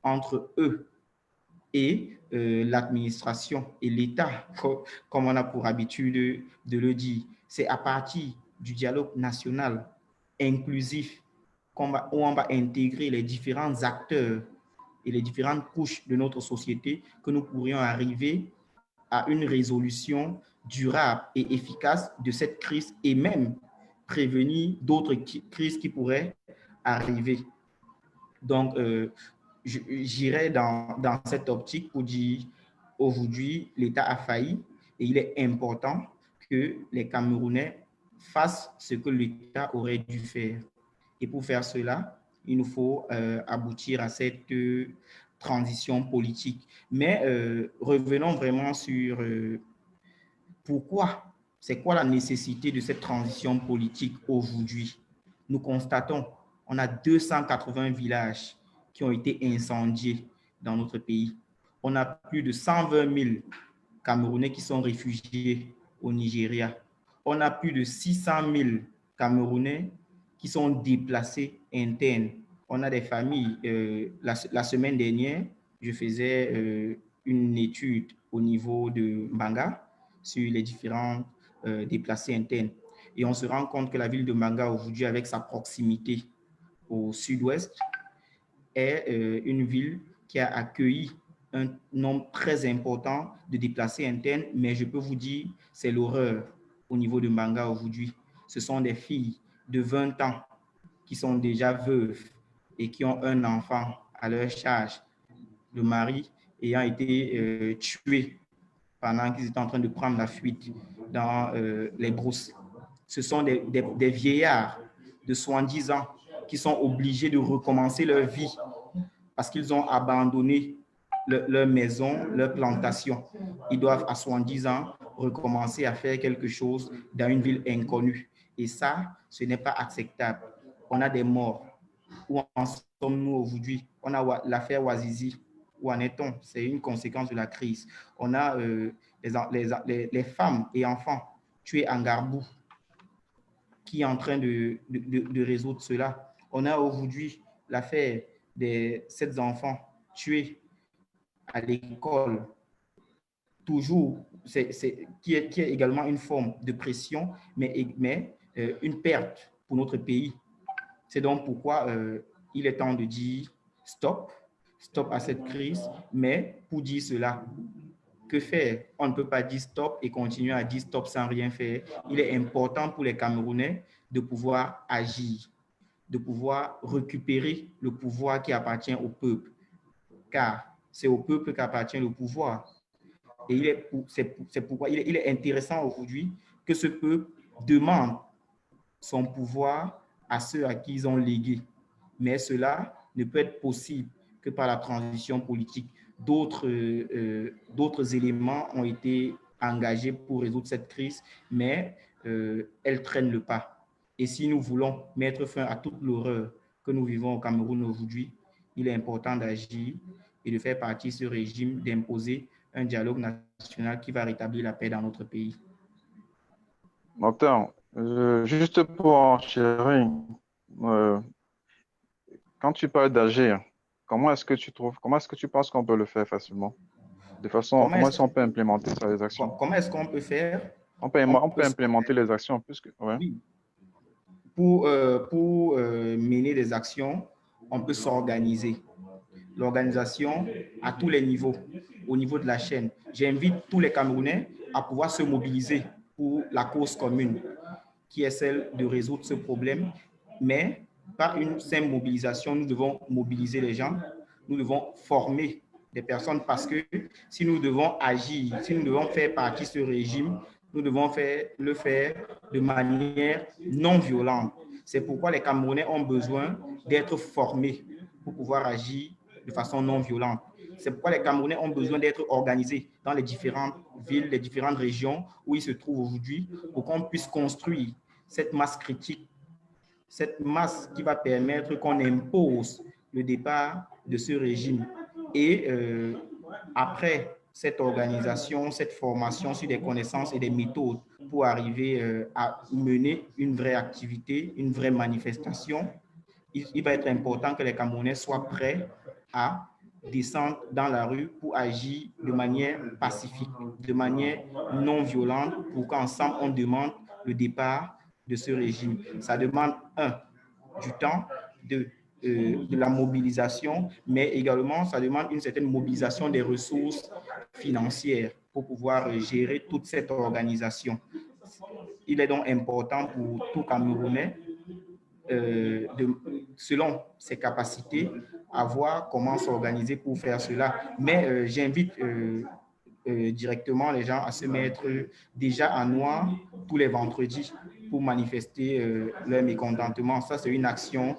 entre eux et l'administration et l'État, comme on a pour habitude de le dire. C'est à partir du dialogue national inclusif où on va intégrer les différents acteurs et les différentes couches de notre société que nous pourrions arriver à une résolution durable et efficace de cette crise et même prévenir d'autres crises qui pourraient arriver. Donc, j'irai dans cette optique pour dire aujourd'hui, l'État a failli et il est important que les Camerounais fassent ce que l'État aurait dû faire. Et pour faire cela, il nous faut aboutir à cette transition politique. Mais revenons vraiment sur pourquoi, c'est quoi la nécessité de cette transition politique aujourd'hui? Nous constatons, on a 280 villages qui ont été incendiés dans notre pays. On a plus de 120 000 Camerounais qui sont réfugiés au Nigeria. On a plus de 600 000 Camerounais qui sont déplacés internes. On a des familles. La semaine dernière, je faisais une étude au niveau de Mbanga sur les différents déplacés internes. Et on se rend compte que la ville de Mbanga, aujourd'hui, avec sa proximité au sud-ouest, est une ville qui a accueilli un nombre très important de déplacés internes, mais je peux vous dire, c'est l'horreur au niveau de Mbanga aujourd'hui. Ce sont des filles de 20 ans qui sont déjà veuves et qui ont un enfant à leur charge, le mari ayant été tué pendant qu'ils étaient en train de prendre la fuite dans les brousses. Ce sont des vieillards de 70 ans qui sont obligés de recommencer leur vie parce qu'ils ont abandonné leur maison, leur plantation. Ils doivent à 70 ans recommencer à faire quelque chose dans une ville inconnue. Et ça, ce n'est pas acceptable. On a des morts. Où en sommes-nous aujourd'hui? On a l'affaire Ouazizi. Où en est-on? C'est une conséquence de la crise. On a les femmes et enfants tués en Garbou qui est en train de résoudre cela. On a aujourd'hui l'affaire des 7 enfants tués à l'école toujours, qui est également une forme de pression, mais une perte pour notre pays. C'est donc pourquoi il est temps de dire stop à cette crise, mais pour dire cela, que faire? On ne peut pas dire stop et continuer à dire stop sans rien faire. Il est important pour les Camerounais de pouvoir agir, de pouvoir récupérer le pouvoir qui appartient au peuple, car c'est au peuple qu'appartient le pouvoir. Et c'est pourquoi il est intéressant aujourd'hui que ce peuple demande son pouvoir à ceux à qui ils ont légué. Mais cela ne peut être possible que par la transition politique. D'autres éléments ont été engagés pour résoudre cette crise, mais elles traînent le pas. Et si nous voulons mettre fin à toute l'horreur que nous vivons au Cameroun aujourd'hui, il est important d'agir et de faire partie de ce régime, d'imposer un dialogue national qui va rétablir la paix dans notre pays. Docteur, juste pour enchérir, quand tu parles d'agir, comment est-ce que tu penses qu'on peut le faire facilement? De façon, comment est-ce qu'on peut implémenter ça, les actions? Comment est-ce qu'on peut faire? On peut implémenter les actions puisque, ouais. Oui. Pour mener des actions, on peut s'organiser. L'organisation à tous les niveaux, au niveau de la chaîne. J'invite tous les Camerounais à pouvoir se mobiliser pour la cause commune, qui est celle de résoudre ce problème. Mais pas une simple mobilisation, nous devons mobiliser les gens, nous devons former des personnes parce que si nous devons agir, si nous devons faire partie de ce régime, nous devons le faire de manière non violente. C'est pourquoi les Camerounais ont besoin d'être formés pour pouvoir agir de façon non violente. C'est pourquoi les Camerounais ont besoin d'être organisés dans les différentes villes, les différentes régions où ils se trouvent aujourd'hui pour qu'on puisse construire cette masse critique, cette masse qui va permettre qu'on impose le départ de ce régime. Et après cette organisation, cette formation sur des connaissances et des méthodes pour arriver à mener une vraie activité, une vraie manifestation, il va être important que les Camerounais soient prêts à descendre dans la rue pour agir de manière pacifique, de manière non violente, pour qu'ensemble on demande le départ de ce régime. Ça demande, du temps, de la mobilisation, mais également ça demande une certaine mobilisation des ressources financières pour pouvoir gérer toute cette organisation. Il est donc important pour tout Camerounais, selon ses capacités, à voir comment s'organiser pour faire cela. Mais j'invite directement les gens à se mettre déjà en noir tous les vendredis pour manifester leur mécontentement. Ça, c'est une action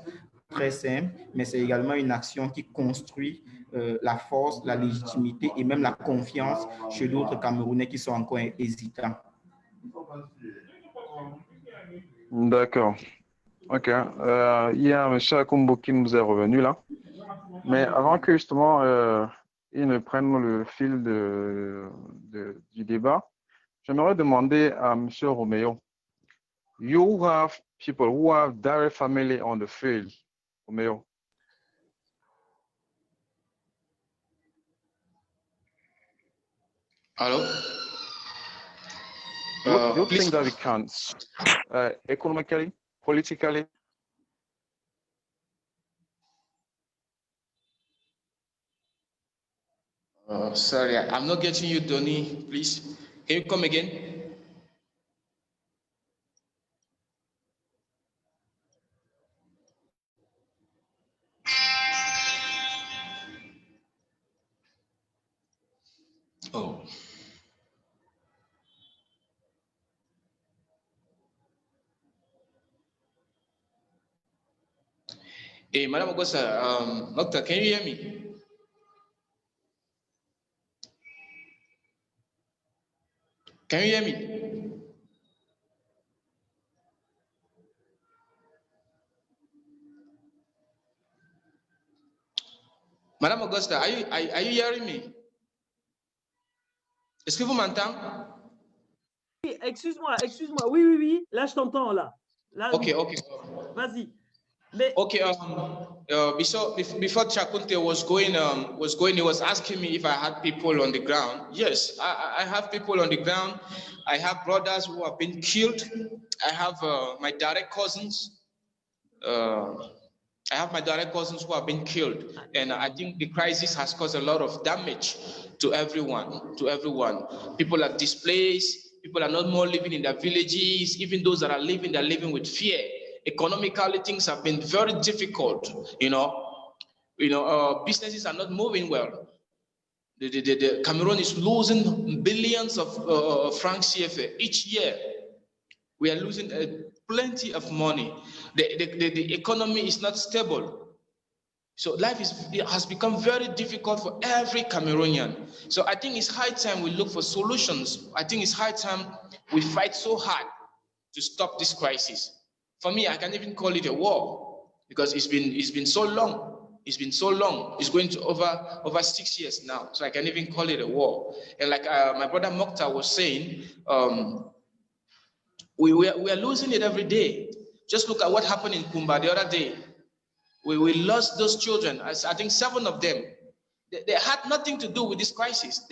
très simple, mais c'est également une action qui construit la force, la légitimité et même la confiance chez d'autres Camerounais qui sont encore hésitants. D'accord. OK. Il y a M. Akumbo qui nous est revenu là. Mais avant que justement il ne prenne le fil du débat, j'aimerais demander à M. Romeo. You have people who have direct family on the field, Romeo. Hello? You think that we can economically, politically? Sorry, I'm not getting you, Donny. Please, can you come again? Oh. Hey, Madam Augusta, Doctor, can you hear me? Can you hear me? Madame Augusta, are you hearing me? Est-ce que vous m'entendez? Oui, excuse-moi. Oui. Là, je t'entends, là. Ok. Vas-y. Okay. Before Chakunte was going, he was asking me if I had people on the ground. Yes, I have people on the ground. I have brothers who have been killed. I have my direct cousins. I have my direct cousins who have been killed, and I think the crisis has caused a lot of damage to everyone. People are displaced. People are not more living in their villages. Even those that are living, they're living with fear. Economically, things have been very difficult. Businesses are not moving well. The Cameroon is losing billions of francs CFA each year. We are losing plenty of money. The economy is not stable. So life has become very difficult for every Cameroonian. So I think it's high time we look for solutions. I think it's high time we fight so hard to stop this crisis. For me, I can even call it a war because it's been so long. It's been so long. It's going to over 6 years now. So I can even call it a war. And like my brother Mokhtar was saying, we are losing it every day. Just look at what happened in Kumba the other day. We lost those children. I think 7 of them. They had nothing to do with this crisis.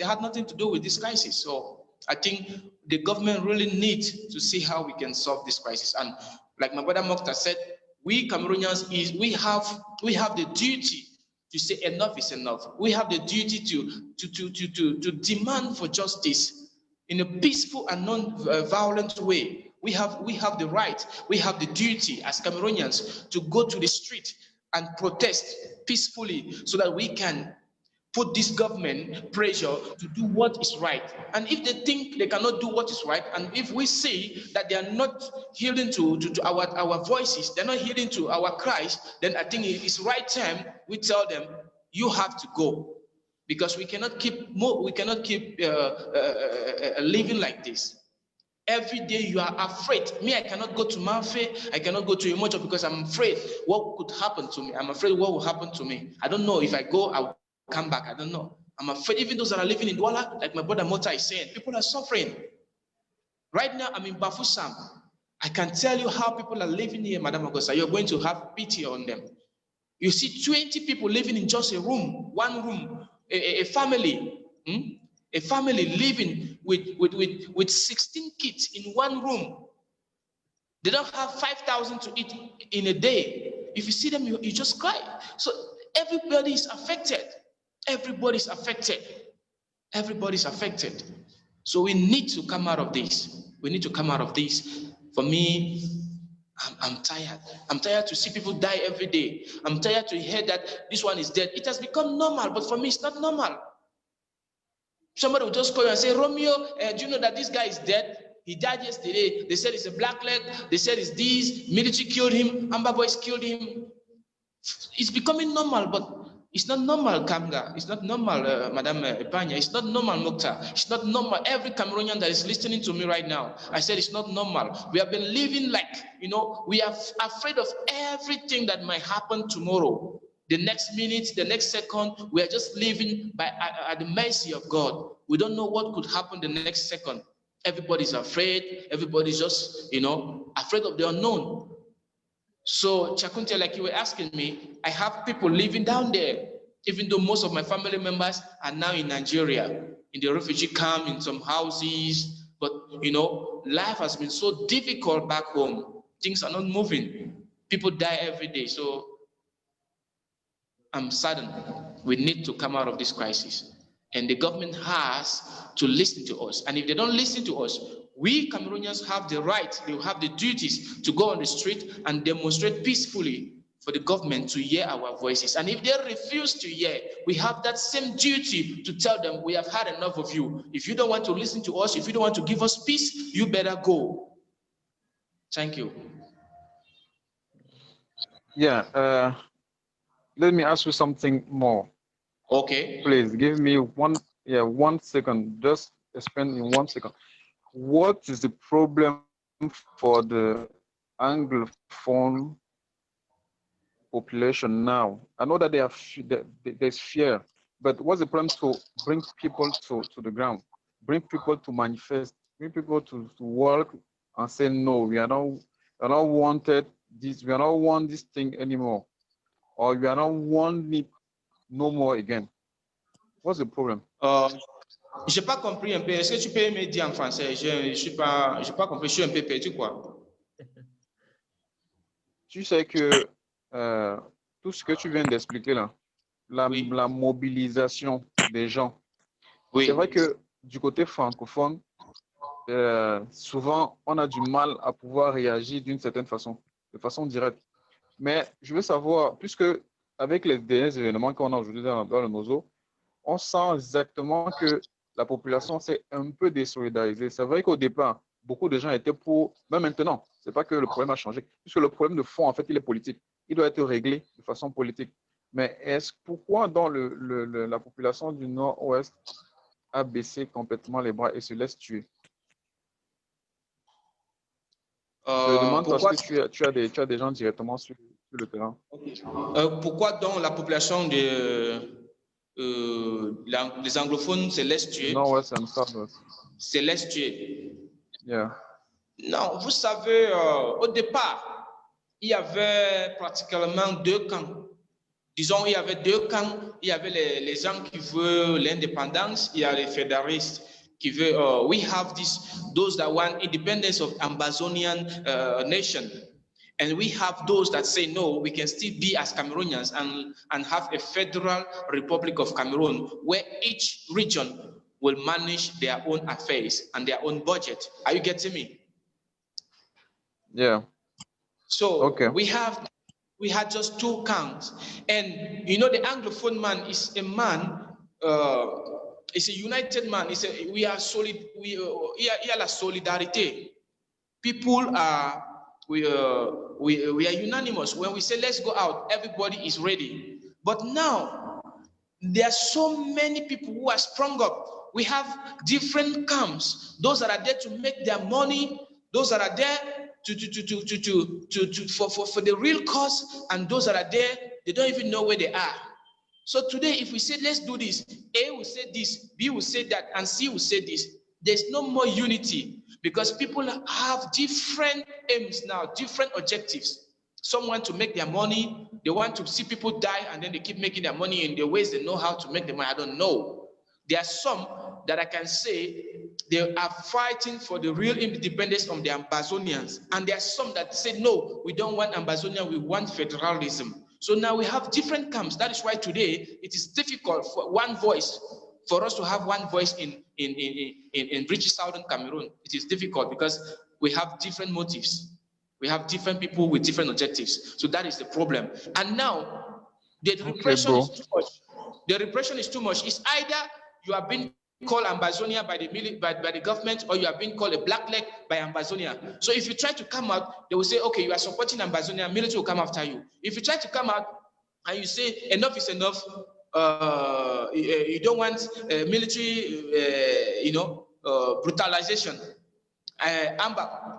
So I think the government really needs to see how we can solve this crisis. And like my brother Mokhtar said, we Cameroonians we have the duty to say enough is enough. We have the duty to demand for justice in a peaceful and non-violent way. We have the right, we have the duty as Cameroonians to go to the street and protest peacefully so that we can put this government pressure to do what is right. And if they think they cannot do what is right, and if we see that they are not hearing to our voices, they're not hearing to our cries, then I think it's right time we tell them, you have to go. Because we cannot keep living like this. Every day you are afraid. Me, I cannot go to Manfe, I cannot go to Umoja because I'm afraid what could happen to me. I'm afraid what will happen to me. I don't know if I go, I'll come back. I don't know. I'm afraid. Even those that are living in Douala, like my brother Mota is saying, people are suffering. Right now, I'm in Bafoussam. I can tell you how people are living here, Madam Augusta. You're going to have pity on them. You see 20 people living in just a room, one room, a family. A family living with 16 kids in one room. They don't have 5,000 to eat in a day. If you see them, you just cry. So everybody is affected. Everybody's affected. Everybody's affected. So we need to come out of this. We need to come out of this. For me, I'm tired. I'm tired to see people die every day. I'm tired to hear that this one is dead. It has become normal, but for me, it's not normal. Somebody will just call you and say, Romeo, do you know that this guy is dead? He died yesterday. They said it's a black leg. They said it's this. Military killed him. Amber Boys killed him. It's becoming normal, but it's not normal, Kamga. It's not normal, Madame Epanya. It's not normal, Mokhtar. It's not normal. Every Cameroonian that is listening to me right now, I said it's not normal. We have been living like, we are afraid of everything that might happen tomorrow. The next minute, the next second, we are just living at the mercy of God. We don't know what could happen the next second. Everybody's afraid. Everybody's just, afraid of the unknown. So, Chakunte, like you were asking me, I have people living down there, even though most of my family members are now in Nigeria, in the refugee camp, in some houses. But, life has been so difficult back home. Things are not moving. People die every day. So, I'm saddened. We need to come out of this crisis. And the government has to listen to us. And if they don't listen to us, we Cameroonians have the right, they have the duties to go on the street and demonstrate peacefully for the government to hear our voices. And if they refuse to hear, we have that same duty to tell them, we have had enough of you. If you don't want to listen to us, if you don't want to give us peace, you better go. Thank you. Yeah. Let me ask you something more. Okay. Please give me 1 second. Just explain in 1 second. What is the problem for the Anglophone population now? I know that there's fear, but what's the problem to bring people to the ground, bring people to manifest, bring people to work and say, no, we are not wanted. this, we are not want this thing anymore, or we are not want it no more again? What's the problem? Je n'ai pas compris un peu. Est-ce que tu peux me dire en français? Je n'ai pas compris. Je suis un peu perdu, quoi. Tu sais que tout ce que tu viens d'expliquer là, la mobilisation des gens, c'est vrai que du côté francophone, souvent, on a du mal à pouvoir réagir d'une certaine façon, de façon directe. Mais je veux savoir, puisque avec les derniers événements qu'on a aujourd'hui dans le Nozo, on sent exactement que la population s'est un peu désolidarisée. C'est vrai qu'au départ, beaucoup de gens étaient pour, mais maintenant, ce n'est pas que le problème a changé, puisque le problème de fond, en fait, il est politique. Il doit être réglé de façon politique. Mais pourquoi dans la population du Nord-Ouest a baissé complètement les bras et se laisse tuer? Je te demande parce que tu as des gens directement sur le terrain. Pourquoi donc la population les anglophones se laissent tuer? Nord-Ouest and South-Ouest. Se laissent tuer. Yeah. Non, vous savez, au départ, il y avait pratiquement deux camps. Disons, il y avait deux camps. Il y avait les gens qui veulent l'indépendance. Il y a les fédéralistes qui veulent, we have those that want independence of Amazonian nation. And we have those that say, no, we can still be as Cameroonians and have a federal republic of Cameroon where each region will manage their own affairs and their own budget. Are you getting me? Yeah. So okay. we had just two camps. And you know, the Anglophone man is a man, it's a united man. We are la solidarité. People are, we are unanimous. When we say let's go out, everybody is ready. But now, there are so many people who are sprung up. We have different camps. Those that are there to make their money, those that are there for the real cause, and those that are there, they don't even know where they are. So today, if we say let's do this, A will say this, B will say that, and C will say this. There's no more unity because people have different aims now, different objectives. Some want to make their money, they want to see people die, and then they keep making their money in the ways they know how to make the money. I don't know. There are some that I can say they are fighting for the real independence of the Amazonians. And there are some that say, no, we don't want Amazonia, we want federalism. So now we have different camps. That is why today it is difficult for one voice, for us to have one voice in British Southern Cameroon. It is difficult because we have different motives. We have different people with different objectives. So that is the problem. And now the repression is too much. The repression is too much. It's either you are being called Ambazonia by the government, or you are being called a black leg by Ambazonia. So if you try to come out, they will say, okay, you are supporting Ambazonia, military will come after you. If you try to come out and you say enough is enough, you don't want military, brutalization.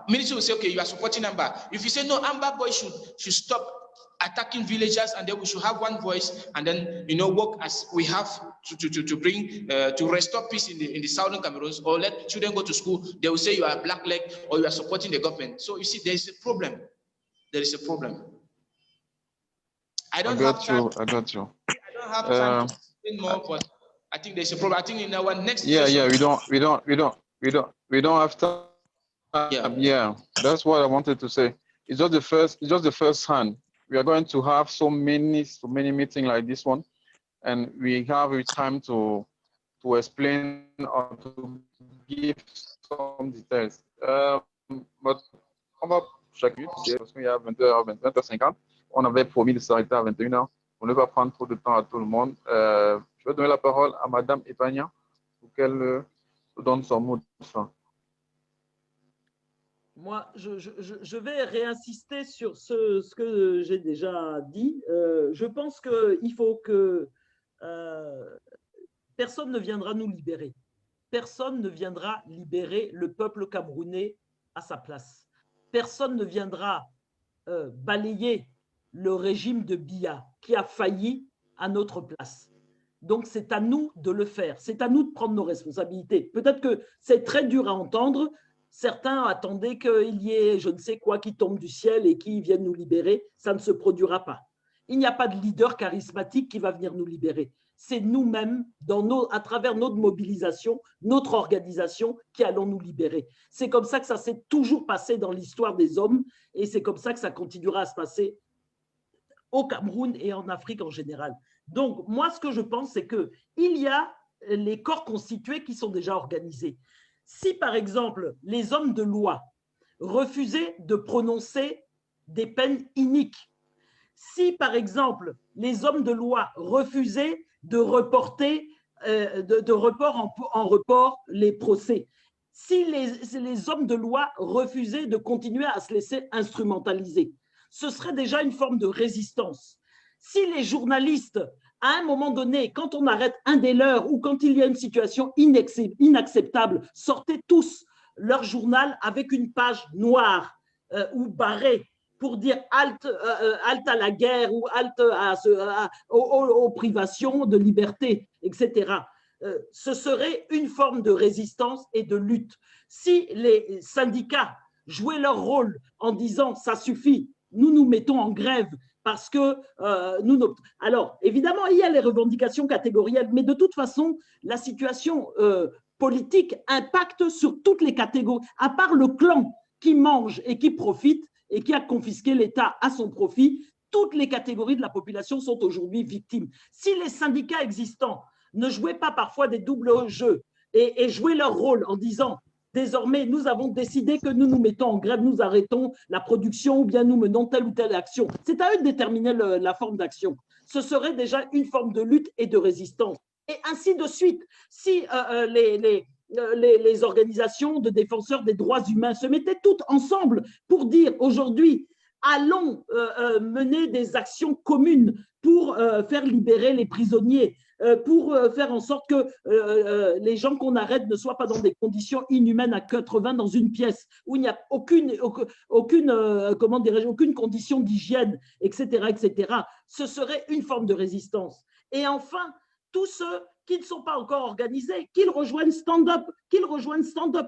Military will say, okay, you are supporting Amba. If you say no, Amba boys should stop attacking villagers, and then we should have one voice, and then work as we have to bring to restore peace in the southern Cameroons, or let children go to school. They will say you are a black leg or you are supporting the government. So you see, there is a problem. There is a problem. I got you. I don't have time to explain more, but I think there's a problem. I think in our next session, we don't have time. Yeah, that's what I wanted to say. It's just the first hand. We are going to have so many meetings like this one, and we have time to explain or to give some details. But on va chacune, parce qu'il y a 20h50, on avait promis de s'arrêter à 21h. On ne va pas prendre trop de temps à tout le monde. Je vais donner la parole à Madame Epania pour qu'elle donne son mot de fin. Moi, je vais réinsister sur ce que j'ai déjà dit. Je pense qu'il faut que personne ne viendra nous libérer. Personne ne viendra libérer le peuple camerounais à sa place. Personne ne viendra balayer le régime de Biya qui a failli à notre place. Donc, c'est à nous de le faire. C'est à nous de prendre nos responsabilités. Peut-être que c'est très dur à entendre. certains attendaient qu'il y ait je ne sais quoi qui tombe du ciel et qui vienne nous libérer. Ça ne se produira pas. Il n'y a pas de leader charismatique qui va venir nous libérer. C'est nous-mêmes, à travers notre mobilisation, notre organisation, qui allons nous libérer. C'est comme ça que ça s'est toujours passé dans l'histoire des hommes et c'est comme ça que ça continuera à se passer au Cameroun et en Afrique en général. Donc, moi, ce que je pense, c'est qu'il y a les corps constitués qui sont déjà organisés. Si, par exemple, les hommes de loi refusaient de prononcer des peines iniques, si, par exemple, les hommes de loi refusaient de reporter de report en report les procès, si les hommes de loi refusaient de continuer à se laisser instrumentaliser, ce serait déjà une forme de résistance. Si les journalistes, à un moment donné, quand on arrête un des leurs ou quand il y a une situation inacceptable, sortaient tous leur journal avec une page noire ou barrée pour dire halte à la guerre ou halte aux privations de liberté, etc. Ce serait une forme de résistance et de lutte. Si les syndicats jouaient leur rôle en disant « ça suffit, nous nous mettons en grève », parce que alors, évidemment, il y a les revendications catégorielles, mais de toute façon, la situation politique impacte sur toutes les catégories, à part le clan qui mange et qui profite et qui a confisqué l'État à son profit, toutes les catégories de la population sont aujourd'hui victimes. Si les syndicats existants ne jouaient pas parfois des doubles jeux et jouaient leur rôle en disant désormais, nous avons décidé que nous nous mettons en grève, nous arrêtons la production ou bien nous menons telle ou telle action. C'est à eux de déterminer la forme d'action. Ce serait déjà une forme de lutte et de résistance. Et ainsi de suite. Si les organisations de défenseurs des droits humains se mettaient toutes ensemble pour dire aujourd'hui, allons mener des actions communes pour faire libérer les prisonniers, pour faire en sorte que les gens qu'on arrête ne soient pas dans des conditions inhumaines à 80 dans une pièce où il n'y a aucune condition d'hygiène, etc., etc. Ce serait une forme de résistance. Et enfin, tous ceux qui ne sont pas encore organisés, qu'ils rejoignent Stand-Up,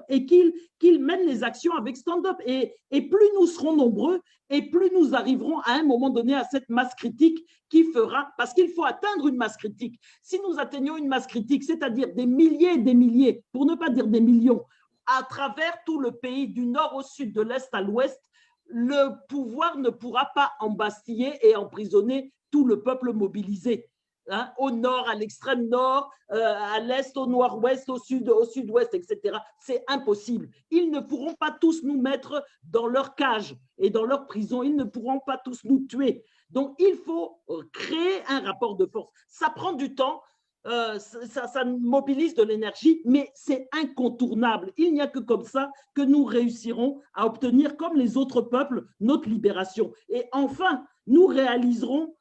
et qu'ils mènent les actions avec Stand-Up. Et plus nous serons nombreux, et plus nous arriverons à un moment donné à cette masse critique qui fera, parce qu'il faut atteindre une masse critique. Si nous atteignons une masse critique, c'est-à-dire des milliers et des milliers, pour ne pas dire des millions, à travers tout le pays, du nord au sud, de l'est à l'ouest, le pouvoir ne pourra pas embastiller et emprisonner tout le peuple mobilisé. Hein, au nord, à l'extrême nord, à l'est, au nord-ouest, au sud-ouest, etc. C'est impossible. Ils ne pourront pas tous nous mettre dans leur cage et dans leur prison. Ils ne pourront pas tous nous tuer. Donc, il faut créer un rapport de force. Ça prend du temps, ça mobilise de l'énergie, mais c'est incontournable. Il n'y a que comme ça que nous réussirons à obtenir, comme les autres peuples, notre libération. Et enfin, nous réaliserons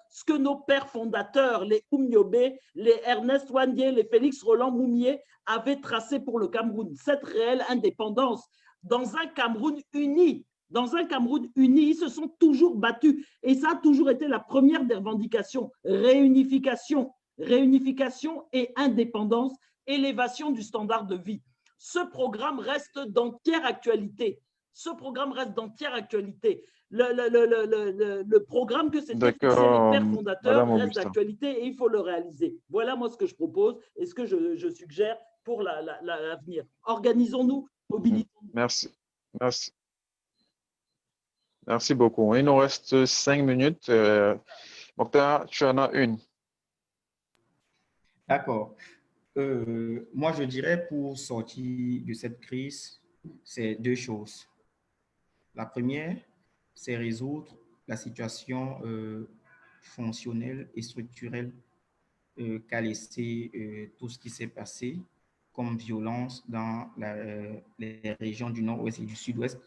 ce que nos pères fondateurs, les Oumniobé, les Ernest Ouandié, les Félix Roland Moumié, avaient tracé pour le Cameroun, cette réelle indépendance. Dans un Cameroun uni, ils se sont toujours battus. Et ça a toujours été la première des revendications. Réunification et indépendance, élévation du standard de vie. Ce programme reste d'entière actualité. Le programme que s'étaient fixé les pères fondateurs reste d'actualité et il faut le réaliser. Voilà moi ce que je propose et ce que je suggère pour l'avenir. Organisons-nous, mobilisons-nous. Merci beaucoup. Il nous reste 5 minutes. Mokhtar, tu en as une. D'accord. Moi, je dirais pour sortir de cette crise, c'est deux choses. La première, c'est résoudre la situation fonctionnelle et structurelle qu'a laissé tout ce qui s'est passé comme violence dans les régions du nord-ouest et du sud-ouest.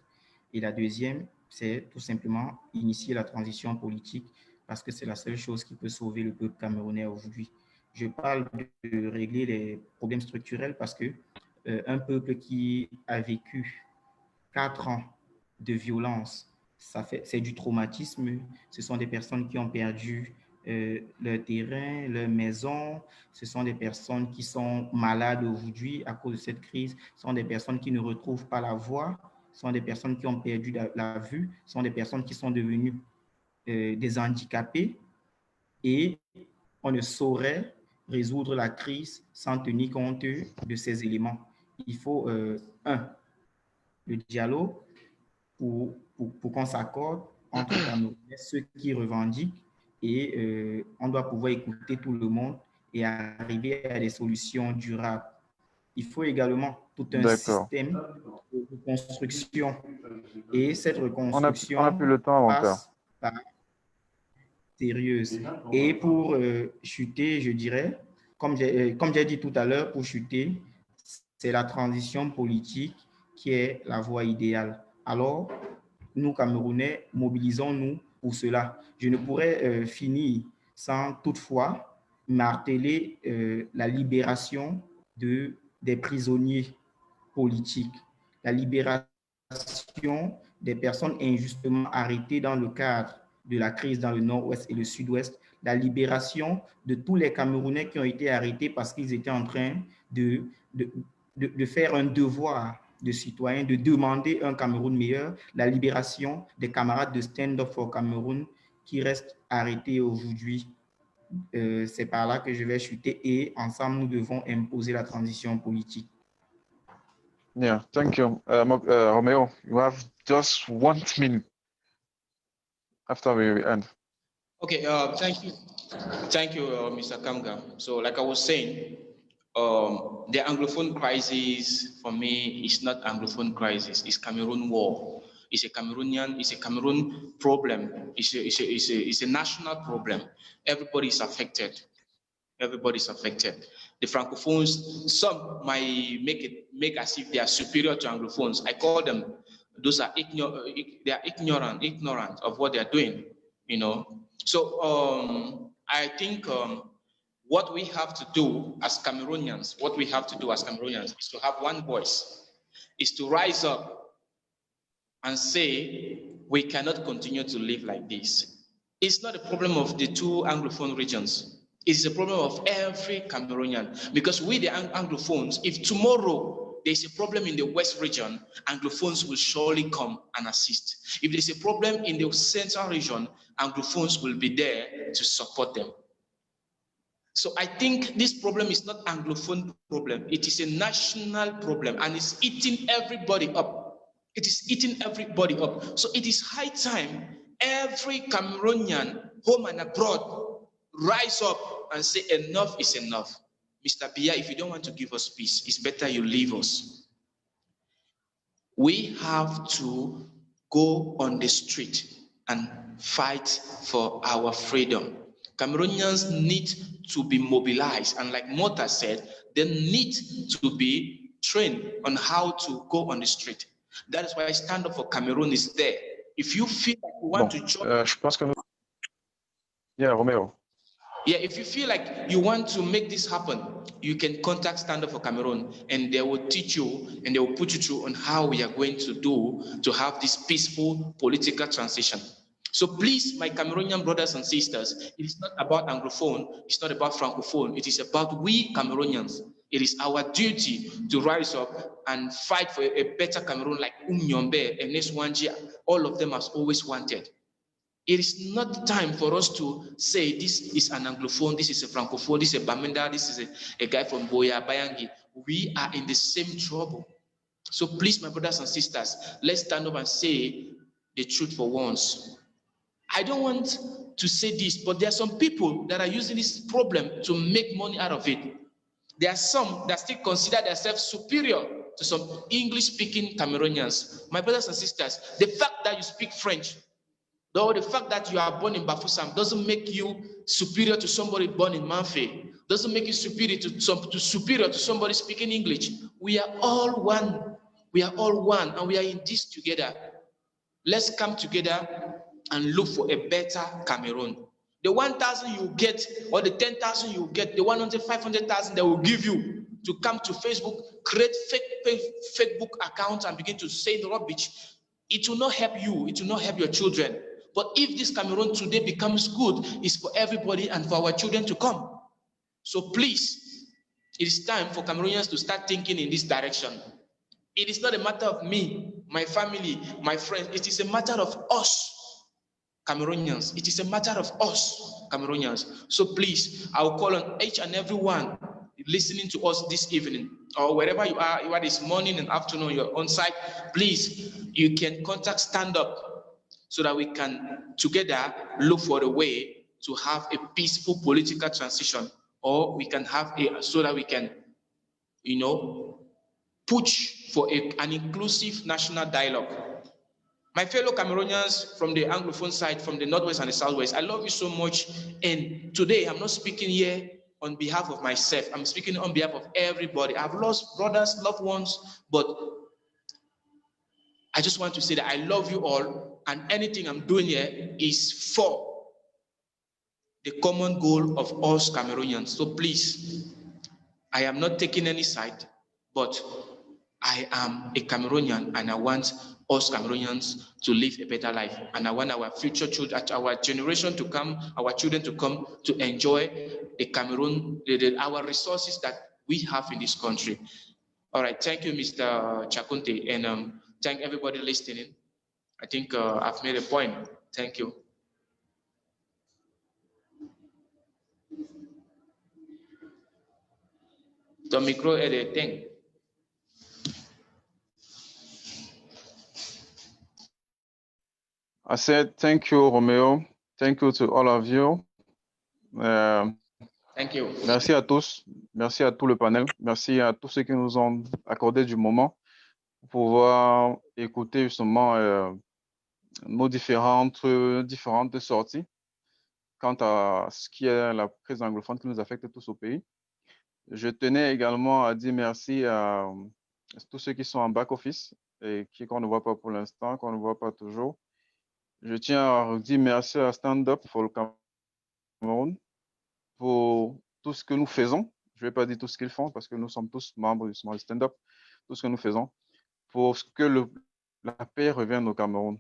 Et la deuxième, c'est tout simplement initier la transition politique parce que c'est la seule chose qui peut sauver le peuple camerounais aujourd'hui. Je parle de régler les problèmes structurels parce que un peuple qui a vécu 4 ans de violence, c'est du traumatisme. Ce sont des personnes qui ont perdu leur terrain, leur maison. Ce sont des personnes qui sont malades aujourd'hui à cause de cette crise. Ce sont des personnes qui ne retrouvent pas la voie. Ce sont des personnes qui ont perdu la vue. Ce sont des personnes qui sont devenues des handicapés. Et on ne saurait résoudre la crise sans tenir compte de ces éléments. Il faut, le dialogue pour qu'on s'accorde entre Camerounais, ceux qui revendiquent, et on doit pouvoir écouter tout le monde et arriver à des solutions durables. Il faut également tout un système de reconstruction. Et cette reconstruction on a plus le temps passe par sérieuse. Et pour chuter, je dirais, comme j'ai dit tout à l'heure, pour chuter, c'est la transition politique qui est la voie idéale. Alors, nous, Camerounais, mobilisons-nous pour cela. Je ne pourrais finir sans toutefois marteler la libération des prisonniers politiques, la libération des personnes injustement arrêtées dans le cadre de la crise dans le nord-ouest et le sud-ouest, la libération de tous les Camerounais qui ont été arrêtés parce qu'ils étaient en train de faire un devoir de citoyen, de demander un Cameroun meilleur, la libération des camarades de Stand Up for Cameroun qui restent arrêtés aujourd'hui. C'est par là que je vais chuter et ensemble, nous devons imposer la transition politique. Yeah, thank you. Romeo, you have just 1 minute after we end. Okay, thank you. Thank you, Mr. Kamga. So like I was saying, the Anglophone crisis for me is not Anglophone crisis, it's Cameroon war. It's a Cameroon problem. It's a national problem. Everybody is affected. Everybody's affected. The Francophones, some might make as if they are superior to Anglophones. I call them, those are they are ignorant of what they are doing, you know. So I think what we have to do as Cameroonians, is to have one voice, is to rise up and say, we cannot continue to live like this. It's not a problem of the two Anglophone regions. It's a problem of every Cameroonian, because we, the Anglophones, if tomorrow there's a problem in the West region, Anglophones will surely come and assist. If there's a problem in the Central region, Anglophones will be there to support them. So I think this problem is not Anglophone problem. It is a national problem, and it's eating everybody up. It is eating everybody up. So it is high time every Cameroonian, home and abroad, rise up and say enough is enough. Mr. Biya, if you don't want to give us peace, it's better you leave us. We have to go on the street and fight for our freedom. Cameroonians need to be mobilized, and like Mota said, they need to be trained on how to go on the street. That is why Stand Up for Cameroon is there. If you feel like you want to join... je pense que... Yeah, Romeo. Yeah, if you feel like you want to make this happen, you can contact Stand Up for Cameroon, and they will teach you and they will put you through on how we are going to do to have this peaceful political transition. So please, my Cameroonian brothers and sisters, it is not about Anglophone, it's not about Francophone, it is about we Cameroonians. It is our duty to rise up and fight for a better Cameroon, like Nyombe and Neswanjia. All of them has always wanted. It is not time for us to say this is an Anglophone, this is a Francophone, this is a Bamenda, this is a guy from Boya, Bayangi. We are in the same trouble. So please, my brothers and sisters, let's stand up and say the truth for once. I don't want to say this, but there are some people that are using this problem to make money out of it. There are some that still consider themselves superior to some English-speaking Cameroonians. My brothers and sisters, the fact that you speak French, though the fact that you are born in Bafoussam doesn't make you superior to somebody born in Manfé, doesn't make you superior to somebody speaking English. We are all one. We are all one, and we are in this together. Let's come together and look for a better Cameroon. The 1,000 you get, or the 10,000 you get, the 100,000, 500,000 they will give you to come to Facebook, create fake Facebook accounts and begin to say the rubbish. It will not help you. It will not help your children. But if this Cameroon today becomes good, it's for everybody and for our children to come. So please, it is time for Cameroonians to start thinking in this direction. It is not a matter of me, my family, my friends. It is a matter of us, Cameroonians. It is a matter of us, Cameroonians. So please, I will call on each and every one listening to us this evening, or wherever you are this morning and afternoon, you're on site, please, you can contact Stand Up so that we can together look for a way to have a peaceful political transition, or we can have so that we can, push for an inclusive national dialogue. My fellow Cameroonians from the Anglophone side, from the Northwest and the Southwest, I love you so much. And today, I'm not speaking here on behalf of myself. I'm speaking on behalf of everybody. I've lost brothers, loved ones, but I just want to say that I love you all, and anything I'm doing here is for the common goal of us Cameroonians. So please, I am not taking any side, but I am a Cameroonian, and I want us Cameroonians to live a better life. And I want our future children, our generation to come, our children to come to enjoy a Cameroon, our resources that we have in this country. All right, thank you, Mr. Chakunte, and thank everybody listening. I think I've made a point. Thank you. The micro editing. I said thank you, Romeo. Thank you to all of you. Thank you. Merci à tous. Merci à tout le panel. Merci à tous ceux qui nous ont accordé du moment pour pouvoir écouter justement nos différentes sorties quant à ce qui est la crise anglophone qui nous affecte tous au pays. Je tenais également à dire merci à tous ceux qui sont en back-office et qu'on ne voit pas pour l'instant, qu'on ne voit pas toujours. Je tiens à dire merci à Stand Up for le Cameroun pour tout ce que nous faisons. Je ne vais pas dire tout ce qu'ils font parce que nous sommes tous membres du Stand Up. Tout ce que nous faisons pour que la paix revienne au Cameroun.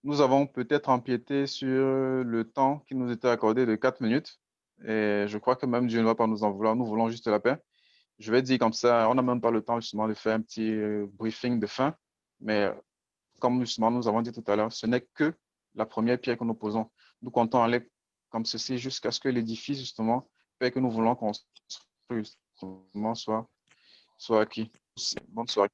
Nous avons peut-être empiété sur le temps qui nous était accordé de 4 minutes. Et je crois que même Dieu ne va pas nous en vouloir. Nous voulons juste la paix. Je vais dire comme ça, on n'a même pas le temps justement de faire un petit briefing de fin. Mais comme justement nous avons dit tout à l'heure, ce n'est que la première pierre que nous posons. Nous comptons aller comme ceci jusqu'à ce que l'édifice justement, paix que nous voulons construire, soit acquis. Bonne soirée.